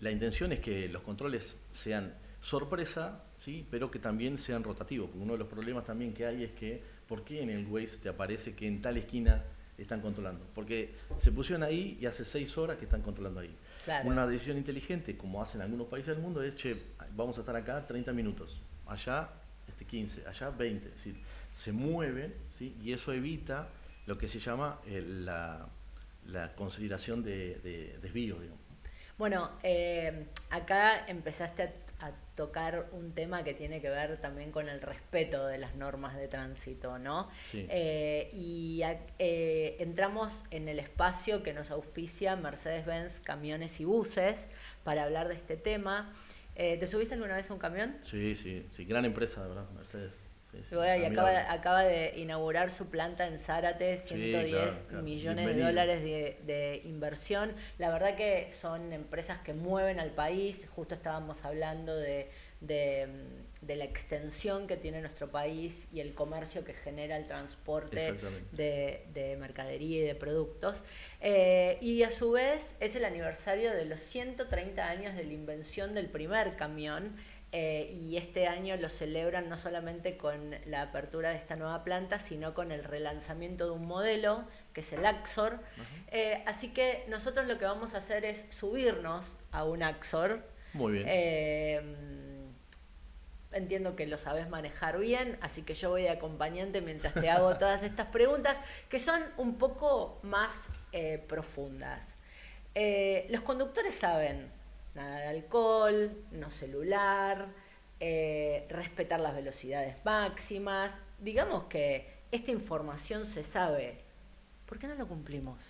la intención es que los controles sean sorpresa, ¿sí? Pero que también sean rotativos, porque uno de los problemas también que hay es que, ¿por qué en el Waze te aparece que en tal esquina están controlando? Porque se pusieron ahí y hace 6 horas que están controlando ahí. Claro. Una decisión inteligente, como hacen algunos países del mundo, es, che, vamos a estar acá 30 minutos, allá 15, allá 20, es decir, se mueven, ¿sí? Y eso evita lo que se llama la consideración de desvío, digamos. Bueno, acá empezaste a tocar un tema que tiene que ver también con el respeto de las normas de tránsito, ¿no? Sí. Entramos en el espacio que nos auspicia Mercedes-Benz Camiones y Buses para hablar de este tema. ¿Te subiste alguna vez a un camión? Sí, gran empresa, de verdad, Mercedes. Sí, y acaba de inaugurar su planta en Zárate, 110 millones de dólares de inversión. La verdad que son empresas que mueven al país. Justo estábamos hablando de la extensión que tiene nuestro país y el comercio que genera el transporte de mercadería y de productos. Y a su vez es el aniversario de los 130 años de la invención del primer camión. Y este año lo celebran no solamente con la apertura de esta nueva planta, sino con el relanzamiento de un modelo, que es el Axor. Así que nosotros lo que vamos a hacer es subirnos a un Axor. Muy bien. Entiendo que lo sabes manejar bien, así que yo voy de acompañante mientras te hago todas estas preguntas, que son un poco más profundas. Los conductores saben nada de alcohol, no celular, respetar las velocidades máximas. Digamos que esta información se sabe. ¿Por qué no lo cumplimos?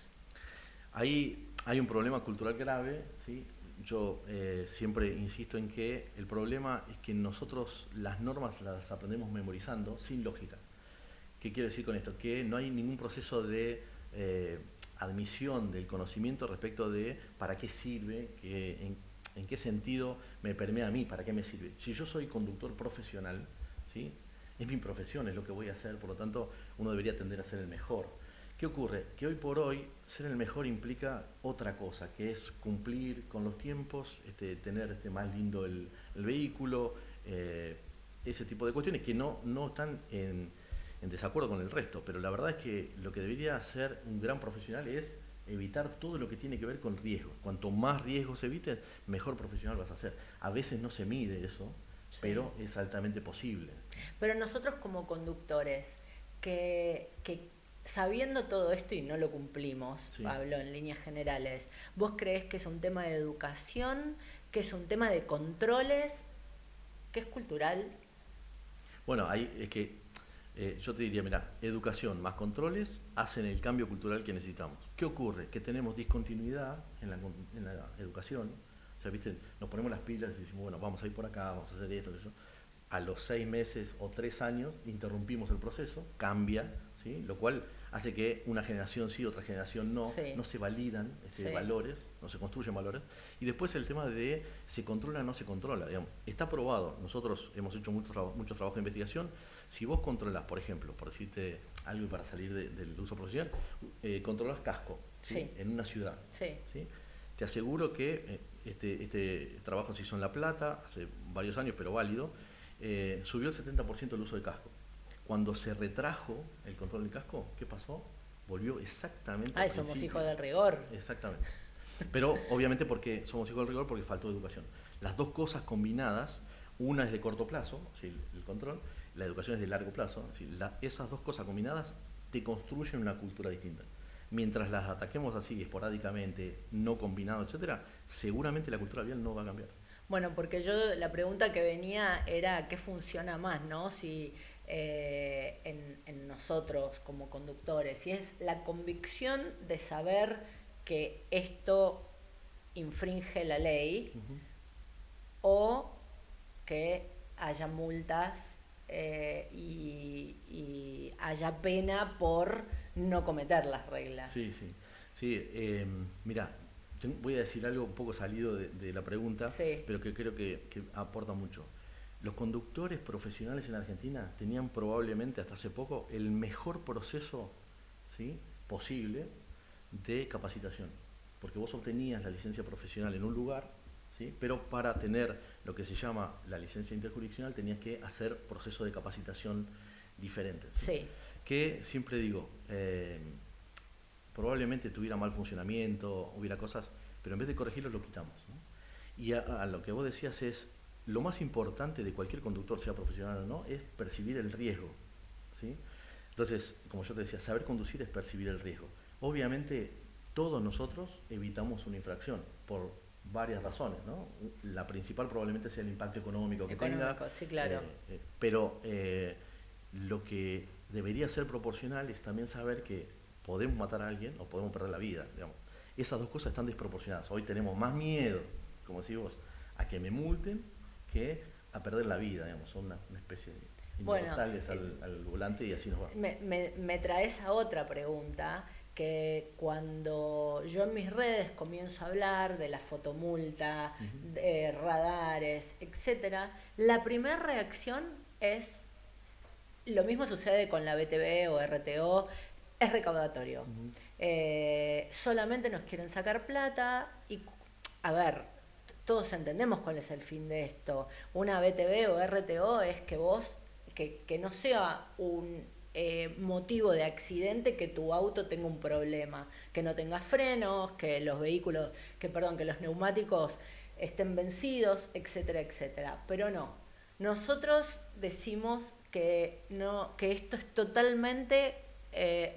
Ahí hay un problema cultural grave, ¿sí? Yo siempre insisto en que el problema es que nosotros las normas las aprendemos memorizando sin lógica. ¿Qué quiero decir con esto? Que no hay ningún proceso de admisión del conocimiento respecto de para qué sirve, en qué sentido me permea a mí, para qué me sirve. Si yo soy conductor profesional, ¿sí? Es mi profesión, es lo que voy a hacer, por lo tanto uno debería tender a ser el mejor. ¿Qué ocurre? Que hoy por hoy ser el mejor implica otra cosa, que es cumplir con los tiempos, tener más lindo el vehículo, ese tipo de cuestiones que no están en desacuerdo con el resto, pero la verdad es que lo que debería hacer un gran profesional es evitar todo lo que tiene que ver con riesgos. Cuanto más riesgos evites, mejor profesional vas a ser. A veces no se mide eso, sí, pero es altamente posible. Pero nosotros como conductores, que sabiendo todo esto y no lo cumplimos, sí, Pablo, en líneas generales, ¿vos creés que es un tema de educación, que es un tema de controles, que es cultural? Bueno, ahí es que yo te diría, mira, educación más controles hacen el cambio cultural que necesitamos. ¿Qué ocurre? Que tenemos discontinuidad en la educación. O sea, ¿viste? Nos ponemos las pilas y decimos, bueno, vamos a ir por acá, vamos a hacer esto, eso. A los 6 meses o 3 años interrumpimos el proceso, cambia, ¿sí? Lo cual hace que una generación sí, otra generación no, sí, no se validan sí, valores, no se construyen valores. Y después el tema de se controla o no se controla. Digamos, está probado, nosotros hemos hecho mucho trabajo de investigación. Si vos controlas, por ejemplo, por decirte algo para salir del uso profesional, controlas casco, ¿sí? Sí. En una ciudad. Sí. ¿Sí? Te aseguro que este trabajo se hizo en La Plata hace varios años, pero válido, subió el 70% el uso de casco. Cuando se retrajo el control del casco, ¿qué pasó? Volvió exactamente al somos principio. hijos del rigor. Exactamente. Pero obviamente porque somos hijos del rigor porque faltó educación. Las dos cosas combinadas, una es de corto plazo, ¿sí? El control, la educación es de largo plazo, ¿sí? Esas dos cosas combinadas te construyen una cultura distinta. Mientras las ataquemos así, esporádicamente, no combinado, etcétera, seguramente la cultura vial no va a cambiar. Bueno, porque la pregunta que venía era qué funciona más, ¿no? Si en nosotros como conductores, si es la convicción de saber que esto infringe la ley o que haya multas y haya pena por no cometer las reglas. Sí, sí. Sí, mira, voy a decir algo un poco salido de la pregunta, Sí. pero que creo que aporta mucho. Los conductores profesionales en Argentina tenían probablemente hasta hace poco el mejor proceso, ¿sí?, posible de capacitación, porque vos obtenías la licencia profesional en un lugar, ¿sí?, pero para tener lo que se llama la licencia interjurisdiccional tenías que hacer procesos de capacitación diferentes, ¿sí? Sí. Que siempre digo, probablemente tuviera mal funcionamiento, hubiera cosas, pero en vez de corregirlos lo quitamos, ¿no? Y a lo que vos decías es, lo más importante de cualquier conductor, sea profesional o no, es percibir el riesgo, ¿sí? Entonces, como yo te decía, saber conducir es percibir el riesgo. Obviamente, todos nosotros evitamos una infracción por varias razones, ¿no? La principal probablemente sea el impacto económico que tenga. Sí, claro. Pero lo que debería ser proporcional es también saber que podemos matar a alguien o podemos perder la vida, digamos. Esas dos cosas están desproporcionadas. Hoy tenemos más miedo, como decís vos, a que me multen que a perder la vida, digamos. Son una especie de inmortales al volante y así nos va. Me traes a otra pregunta, que cuando yo en mis redes comienzo a hablar de la fotomulta, de radares, etcétera, la primera reacción es, lo mismo sucede con la BTV o RTO, es recaudatorio. Solamente nos quieren sacar plata y, a ver, todos entendemos cuál es el fin de esto. Una BTV o RTO es que vos, que no sea un motivo de accidente que tu auto tenga un problema, que no tengas frenos, que los vehículos, que los neumáticos estén vencidos, etcétera, etcétera. Pero no, nosotros decimos que no, que esto es totalmente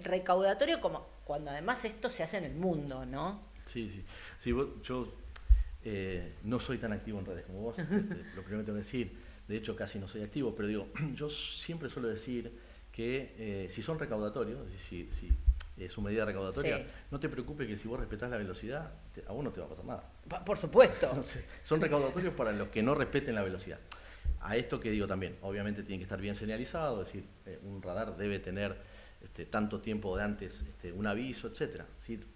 recaudatorio, como cuando además esto se hace en el mundo, ¿no? Sí, sí. Sí, yo no soy tan activo en redes como vos, lo primero que tengo que decir. De hecho, casi no soy activo, pero digo, yo siempre suelo decir que si son recaudatorios, si es una medida recaudatoria, sí, no te preocupes que si vos respetás la velocidad, a vos no te va a pasar nada. Por supuesto. Entonces, son recaudatorios para los que no respeten la velocidad. A esto que digo también, obviamente tiene que estar bien señalizado, es decir, un radar debe tener tanto tiempo de antes un aviso, etcétera. Es decir,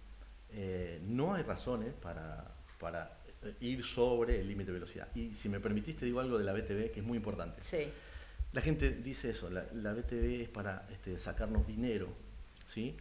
no hay razones para ir sobre el límite de velocidad. Y si me permitís te digo algo de la BTV que es muy importante. Sí. La gente dice eso, la BTV es para sacarnos dinero, ¿sí?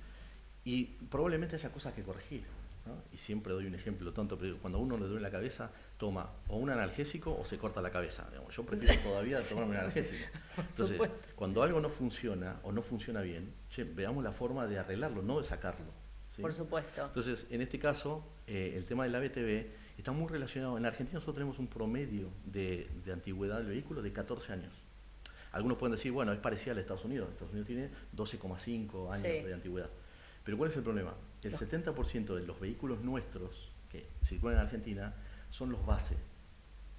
Y probablemente haya cosas que corregir, ¿no? Y siempre doy un ejemplo tonto, pero cuando a uno le duele la cabeza, toma o un analgésico o se corta la cabeza. Digamos. Yo prefiero todavía tomarme un analgésico. Entonces, cuando algo no funciona o no funciona bien, veamos la forma de arreglarlo, no de sacarlo, ¿sí? Por supuesto. Entonces, en este caso, el tema de la BTV está muy relacionado. En Argentina nosotros tenemos un promedio de antigüedad del vehículo de 14 años. Algunos pueden decir, bueno, es parecida al Estados Unidos. Estados Unidos tiene 12,5 años de antigüedad. Pero ¿cuál es el problema? El 70% de los vehículos nuestros que circulan en Argentina son los base,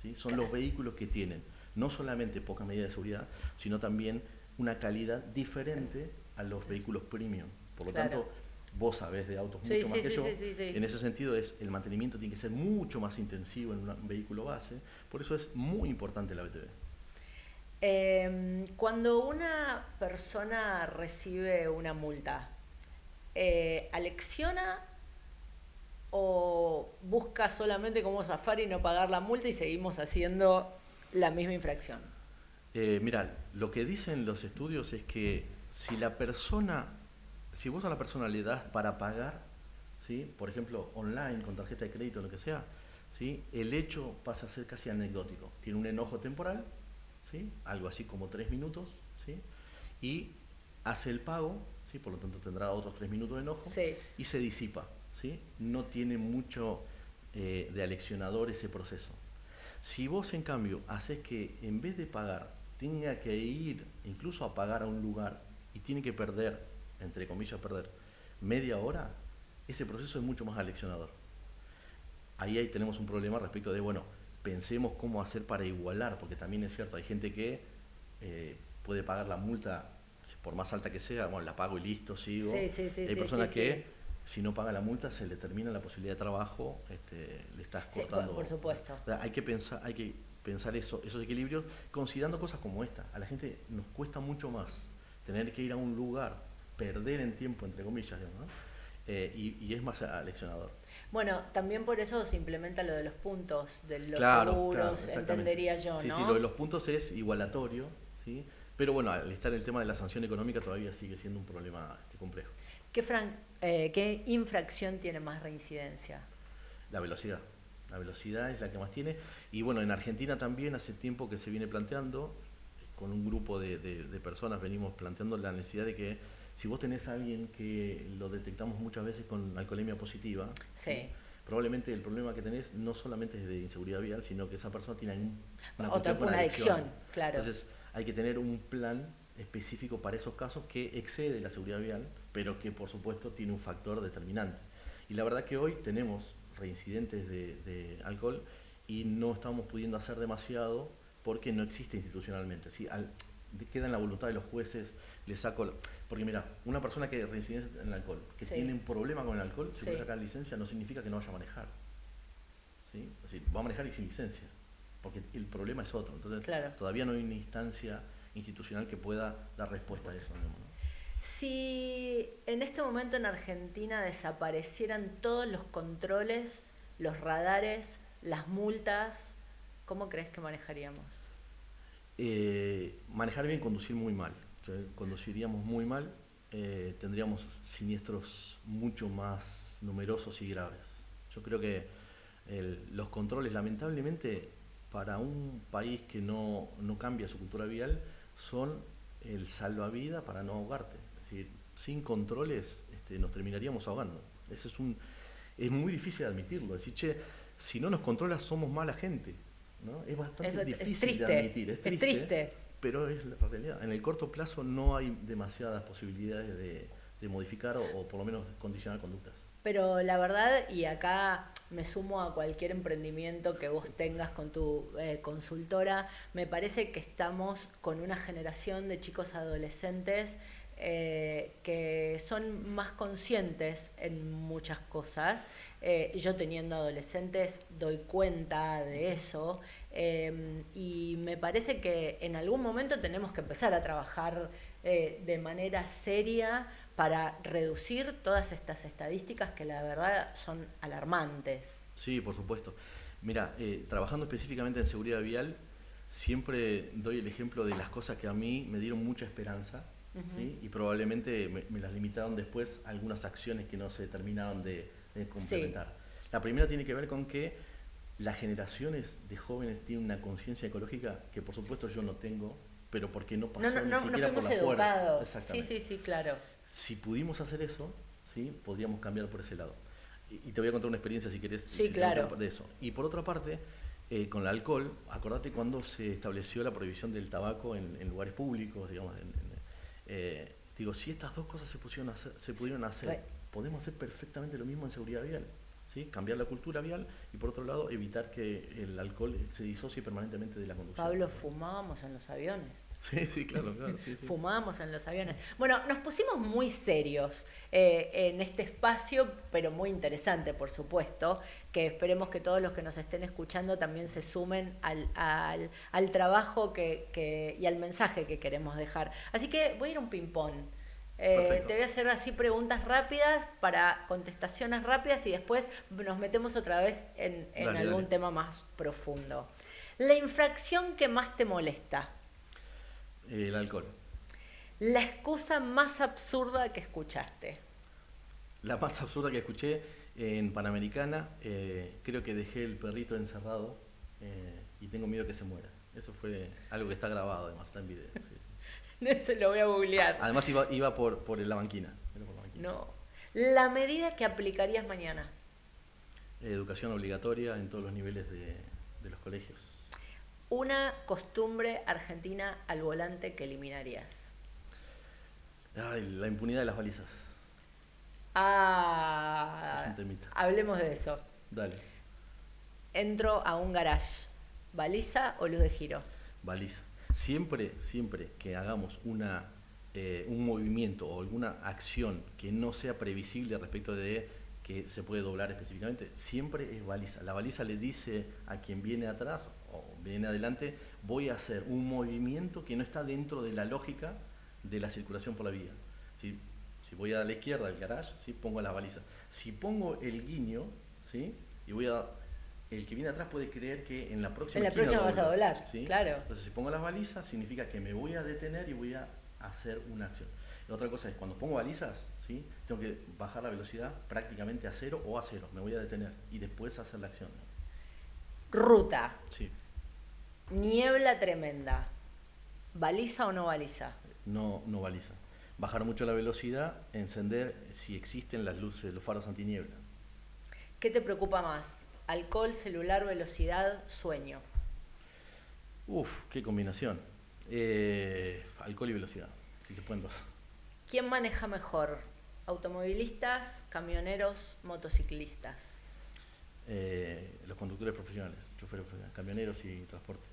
¿sí? Son los vehículos que tienen no solamente poca medida de seguridad, sino también una calidad diferente a los vehículos premium. Por lo tanto, vos sabés de autos mucho más que yo. En ese sentido, el mantenimiento tiene que ser mucho más intensivo en un vehículo base. Por eso es muy importante la BTV. Cuando una persona recibe una multa, ¿alecciona o busca solamente cómo zafar y no pagar la multa y seguimos haciendo la misma infracción? Mirá, lo que dicen los estudios es que si vos a la persona le das para pagar, ¿sí? Por ejemplo, online, con tarjeta de crédito, lo que sea, ¿sí? El hecho pasa a ser casi anecdótico. Tiene un enojo temporal, ¿sí? Algo así como 3 minutos, ¿sí? y hace el pago, ¿sí? Por lo tanto tendrá otros 3 minutos de enojo Sí. y se disipa, ¿sí? No tiene mucho de aleccionador ese proceso. Si vos en cambio haces que en vez de pagar tenga que ir incluso a pagar a un lugar y tiene que perder, entre comillas perder, media hora, ese proceso es mucho más aleccionador. Ahí tenemos un problema respecto de, bueno, pensemos cómo hacer para igualar, porque también es cierto, hay gente que puede pagar la multa, por más alta que sea, bueno, la pago y listo, sigo. Sí, sí, sí, Hay sí, personas sí, que, sí. si no paga la multa, se le termina la posibilidad de trabajo, le estás Sí, cortando. por supuesto. O sea, hay que pensar esos equilibrios, considerando cosas como esta. A la gente nos cuesta mucho más tener que ir a un lugar, perder en tiempo, entre comillas, digamos, ¿no? Y es más aleccionador. Bueno, también por eso se implementa lo de los puntos, de los Claro, claro, seguros, exactamente. entendería yo, Sí, ¿no? sí, lo de los puntos es igualatorio, ¿sí? Pero bueno, al estar el tema de la sanción económica todavía sigue siendo un problema complejo. ¿Qué infracción tiene más reincidencia? La velocidad. La velocidad es la que más tiene. Y bueno, en Argentina también hace tiempo que se viene planteando, con un grupo de personas venimos planteando la necesidad de que si vos tenés a alguien que lo detectamos muchas veces con alcoholemia positiva, Sí. probablemente el problema que tenés no solamente es de inseguridad vial, sino que esa persona tiene una Otra, cuestión con una adicción, adicción. claro. Entonces hay que tener un plan específico para esos casos que excede la seguridad vial, pero que por supuesto tiene un factor determinante. Y la verdad que hoy tenemos reincidentes de alcohol y no estamos pudiendo hacer demasiado porque no existe institucionalmente. ¿Sí? Queda en la voluntad de los jueces, le saco... Porque mira, una persona que reincide en el alcohol, que Sí. tiene un problema con el alcohol, se Sí. puede sacar licencia, no significa que no vaya a manejar. ¿Sí? Es decir, va a manejar y sin licencia, porque el problema es otro. Entonces, Claro. todavía no hay una instancia institucional que pueda dar respuesta a eso, digamos, ¿no? Si en este momento en Argentina desaparecieran todos los controles, los radares, las multas, ¿cómo crees que manejaríamos? Manejar bien, conducir muy mal. O sea, conduciríamos muy mal, tendríamos siniestros mucho más numerosos y graves. Yo creo que los controles, lamentablemente, para un país que no cambia su cultura vial, son el salvavidas para no ahogarte. Es decir, sin controles nos terminaríamos ahogando. Es muy difícil de admitirlo. Decir, che, si no nos controlas somos mala gente, ¿no? Es bastante difícil de admitir. Es triste, pero es la realidad. En el corto plazo no hay demasiadas posibilidades de modificar o por lo menos condicionar conductas. Pero la verdad, y acá me sumo a cualquier emprendimiento que vos tengas con tu consultora, me parece que estamos con una generación de chicos adolescentes que son más conscientes en muchas cosas. Yo teniendo adolescentes doy cuenta de eso y me parece que en algún momento tenemos que empezar a trabajar de manera seria para reducir todas estas estadísticas que la verdad son alarmantes. Sí, por supuesto. Mira, trabajando específicamente en seguridad vial, siempre doy el ejemplo de las cosas que a mí me dieron mucha esperanza, ¿sí? Y probablemente me las limitaron después algunas acciones que no se terminaron de complementar. Sí. La primera tiene que ver con que las generaciones de jóvenes tienen una conciencia ecológica que por supuesto yo no tengo, pero porque no pasó ni siquiera por la puerta. Exactamente. Sí, claro. Si pudimos hacer eso, ¿sí? Podríamos cambiar por ese lado. Y te voy a contar una experiencia si querés. Sí, claro. De eso. Y por otra parte, con el alcohol, acordate cuando se estableció la prohibición del tabaco en lugares públicos, digamos. Digo, si estas dos cosas se pudieron hacer, podemos hacer perfectamente lo mismo en seguridad vial. ¿Sí? Cambiar la cultura vial y por otro lado evitar que el alcohol se disocie permanentemente de la conducción. Pablo, fumábamos en los aviones. Sí, claro. Sí. Fumábamos en los aviones. Bueno, nos pusimos muy serios en este espacio, pero muy interesante, por supuesto, que esperemos que todos los que nos estén escuchando también se sumen al trabajo y al mensaje que queremos dejar. Así que voy a ir a un ping-pong. Te voy a hacer así preguntas rápidas para contestaciones rápidas y después nos metemos otra vez en algún tema más profundo. La infracción que más te molesta. El alcohol. La excusa más absurda que escuchaste. La más absurda que escuché en Panamericana, creo que dejé el perrito encerrado y tengo miedo que se muera. Eso fue algo que está grabado, además está en video. Sí. Eso lo voy a googlear. Además iba por la banquina. Era por la banquina. No. La medida que aplicarías mañana. Educación obligatoria en todos los niveles de los colegios. Una costumbre argentina al volante que eliminarías. Ay, la impunidad de las balizas. Es un temita. Hablemos de eso. Dale. Entro a un garage. ¿Baliza o luz de giro? Baliza. Siempre que hagamos un movimiento o alguna acción que no sea previsible respecto de que se puede doblar específicamente, siempre es baliza. La baliza le dice a quien viene atrás o viene adelante, voy a hacer un movimiento que no está dentro de la lógica de la circulación por la vía. Si voy a la izquierda del garage, ¿sí? Pongo la baliza. Si pongo el guiño, ¿sí? Y el que viene atrás puede creer que en la próxima vas a doblar, ¿sí? Claro. Entonces, si pongo las balizas, significa que me voy a detener y voy a hacer una acción. Y otra cosa es, cuando pongo balizas, ¿sí? Tengo que bajar la velocidad prácticamente a 0 o a 0. Me voy a detener y después hacer la acción. Ruta. Sí. Niebla tremenda. ¿Baliza o no baliza? No baliza. Bajar mucho la velocidad, encender si existen las luces, los faros antiniebla. ¿Qué te preocupa más? Alcohol, celular, velocidad, sueño. Qué combinación. Alcohol y velocidad, si se pueden dos. ¿Quién maneja mejor? ¿Automovilistas, camioneros, motociclistas? Los conductores profesionales, choferes profesionales, camioneros y transporte.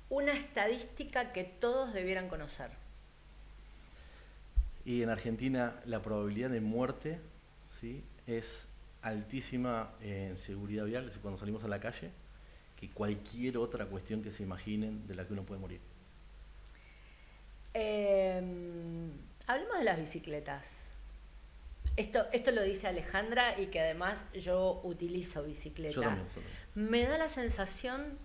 Una estadística que todos debieran conocer. Y en Argentina la probabilidad de muerte, ¿sí? Es altísima en seguridad vial, es cuando salimos a la calle, que cualquier otra cuestión que se imaginen de la que uno puede morir. Hablemos de las bicicletas. Esto lo dice Alejandra y que además yo utilizo bicicleta. Yo también. Me da la sensación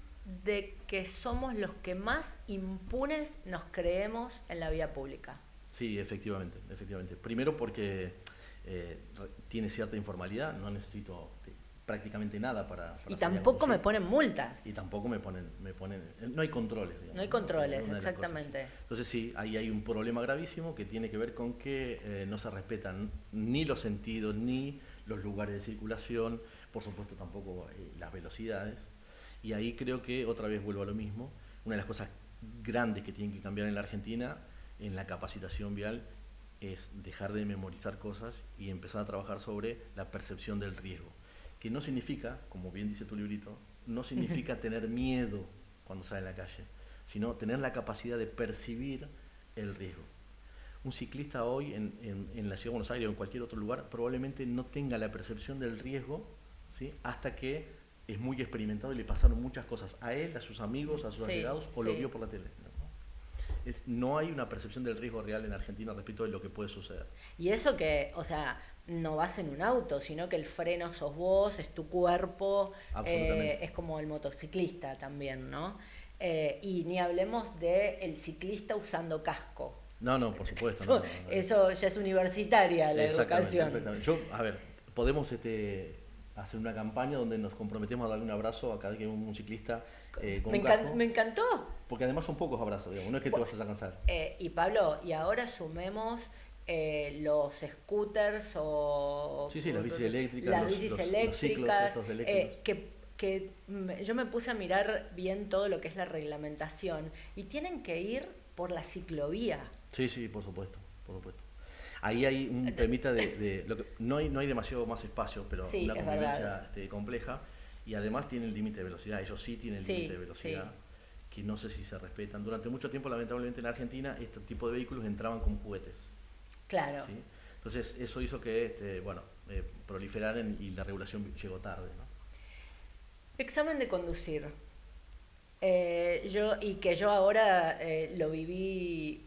de que somos los que más impunes nos creemos en la vía pública. Sí, efectivamente. Primero porque tiene cierta informalidad, no necesito prácticamente nada para y tampoco me ponen multas. Y tampoco me ponen, no hay controles. Digamos, no hay controles, ¿no? exactamente. Entonces sí, ahí hay un problema gravísimo que tiene que ver con que no se respetan ni los sentidos, ni los lugares de circulación, por supuesto tampoco las velocidades. Y ahí creo que otra vez vuelvo a lo mismo, una de las cosas grandes que tienen que cambiar en la Argentina, en la capacitación vial, es dejar de memorizar cosas y empezar a trabajar sobre la percepción del riesgo. Que no significa, como bien dice tu librito, no significa tener miedo cuando sale a la calle, sino tener la capacidad de percibir el riesgo. Un ciclista hoy en la Ciudad de Buenos Aires o en cualquier otro lugar probablemente no tenga la percepción del riesgo, ¿sí? Hasta que es muy experimentado y le pasaron muchas cosas a él, a sus amigos, a sus allegados, o lo vio por la tele. No hay una percepción del riesgo real en Argentina respecto de lo que puede suceder. Y eso que, o sea, no vas en un auto, sino que el freno sos vos, es tu cuerpo, es como el motociclista también, ¿no? Y ni hablemos del ciclista usando casco. No, por supuesto. Eso ya es universitaria la educación. Exactamente. Podemos hacer una campaña donde nos comprometemos a darle un abrazo a cada que un ciclista con un casco. Me encantó. Porque además son pocos abrazos, digamos, no es que te vas a cansar. Y Pablo, y ahora sumemos los scooters o... Sí, las bicis eléctricas. Las bicis eléctricas. Los ciclos eléctricos. Que yo me puse a mirar bien todo lo que es la reglamentación y tienen que ir por la ciclovía. Sí, por supuesto. Ahí hay un temita de lo que, no hay demasiado más espacio, pero sí, una convivencia compleja, y además tiene el límite de velocidad. Ellos sí tienen el límite de velocidad, que no sé si se respetan. Durante mucho tiempo, lamentablemente en Argentina, este tipo de vehículos entraban como juguetes. Claro. ¿Sí? Entonces eso hizo que proliferaran y la regulación llegó tarde, ¿no? Examen de conducir. Yo ahora lo viví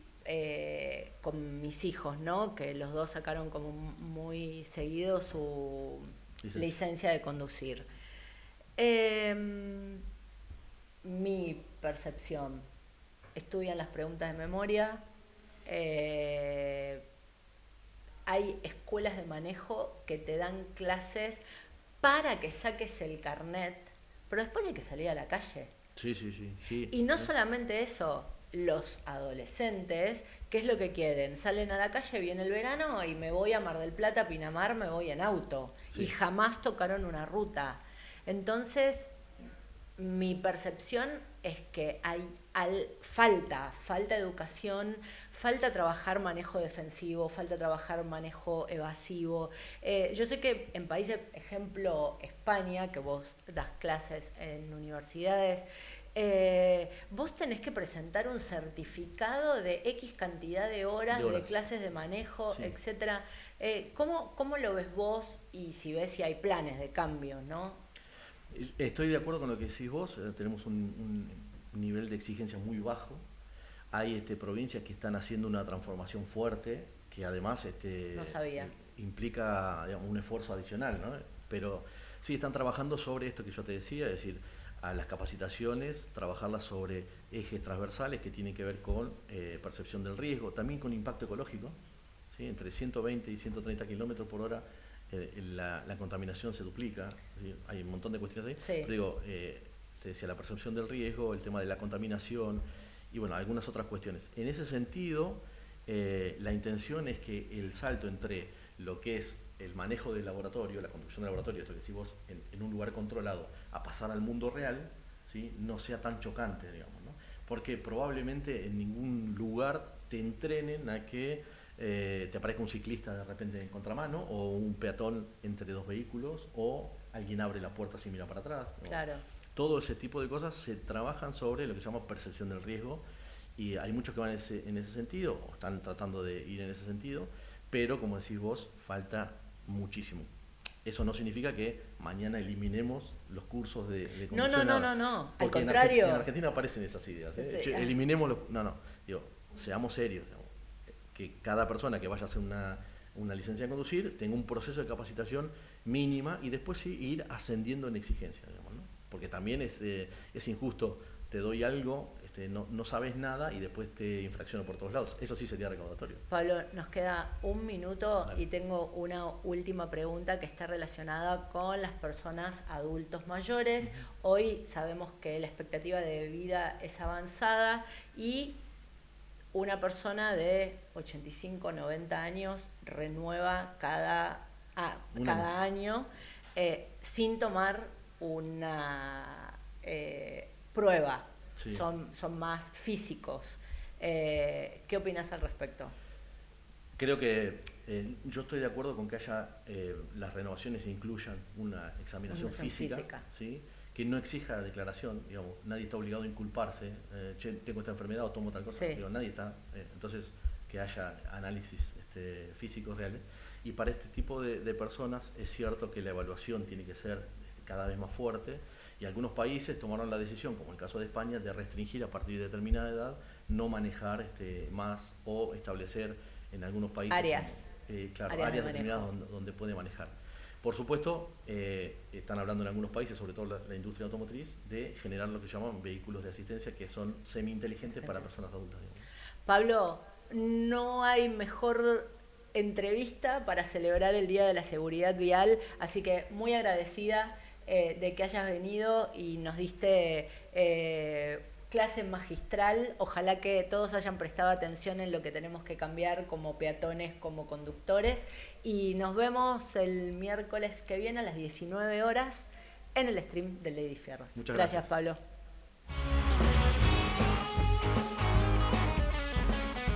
con mis hijos, ¿no? Que los dos sacaron como muy seguido su licencia de conducir. Mi percepción, estudian las preguntas de memoria, hay escuelas de manejo que te dan clases para que saques el carnet, pero después hay que salir a la calle. Sí. Y no solamente eso, los adolescentes, ¿qué es lo que quieren? Salen a la calle, viene el verano y me voy a Mar del Plata, Pinamar, me voy en auto. Sí. Y jamás tocaron una ruta. Entonces, mi percepción es que hay falta educación, falta trabajar manejo defensivo, falta trabajar manejo evasivo. Yo sé que en países, ejemplo España, que vos das clases en universidades, vos tenés que presentar un certificado de X cantidad de horas de clases de manejo, sí, etcétera. ¿Cómo lo ves vos y si ves si hay planes de cambio, ¿no? Estoy de acuerdo con lo que decís vos, tenemos un nivel de exigencia muy bajo. Hay provincias que están haciendo una transformación fuerte, que además No sabía. implica, digamos, un esfuerzo adicional, ¿no? Pero sí están trabajando sobre esto que yo te decía, es decir, a las capacitaciones, trabajarlas sobre ejes transversales que tienen que ver con percepción del riesgo, también con impacto ecológico, ¿sí? Entre 120 y 130 kilómetros por hora la contaminación se duplica, ¿sí? Hay un montón de cuestiones ahí. Sí. Pero digo, te decía, la percepción del riesgo, el tema de la contaminación y bueno, algunas otras cuestiones. En ese sentido, la intención es que el salto entre lo que es el manejo del laboratorio, la conducción del laboratorio, esto que decís vos, en un lugar controlado, a pasar al mundo real, ¿sí? No sea tan chocante, digamos, ¿no? Porque probablemente en ningún lugar te entrenen a que te aparezca un ciclista de repente en contramano o un peatón entre dos vehículos o alguien abre la puerta sin mirar para atrás. Claro. Todo ese tipo de cosas se trabajan sobre lo que se llama percepción del riesgo y hay muchos que van en ese sentido o están tratando de ir en ese sentido, pero como decís vos, falta muchísimo. Eso no significa que mañana eliminemos los cursos de conducción. No. Al Porque contrario. en Argentina aparecen esas ideas. Sí. Eliminemos los... No. Digo, seamos serios. Digamos, que cada persona que vaya a hacer una licencia de conducir tenga un proceso de capacitación mínima y después sí ir ascendiendo en exigencia, digamos, ¿no? Porque también es injusto, te doy algo, no sabes nada y después te infracciono por todos lados. Eso sí sería recaudatorio. Pablo, nos queda un minuto. Vale. Y tengo una última pregunta que está relacionada con las personas adultos mayores. Hoy sabemos que la expectativa de vida es avanzada y una persona de 85, 90 años renueva cada año sin tomar una prueba. Sí. Son más físicos. ¿Qué opinas al respecto? Creo que yo estoy de acuerdo con que haya las renovaciones incluyan una examinación física, ¿sí? Que no exija declaración, digamos, nadie está obligado a inculparse, tengo esta enfermedad o tomo tal cosa, Sí. digo, nadie está, entonces que haya análisis físicos reales. Y para este tipo de personas es cierto que la evaluación tiene que ser cada vez más fuerte y algunos países tomaron la decisión, como el caso de España, de restringir a partir de determinada edad, no manejar más o establecer en algunos países áreas, como, áreas determinadas donde puede manejar. Por supuesto, están hablando en algunos países, sobre todo la industria automotriz, de generar lo que llaman vehículos de asistencia que son semi-inteligentes para personas adultas. Digamos. Pablo, no hay mejor entrevista para celebrar el Día de la Seguridad Vial, así que muy agradecida de que hayas venido y nos diste clase magistral. Ojalá que todos hayan prestado atención en lo que tenemos que cambiar como peatones, como conductores. Y nos vemos el miércoles que viene a las 19 horas en el stream de Lady Fierros. Muchas gracias, Pablo.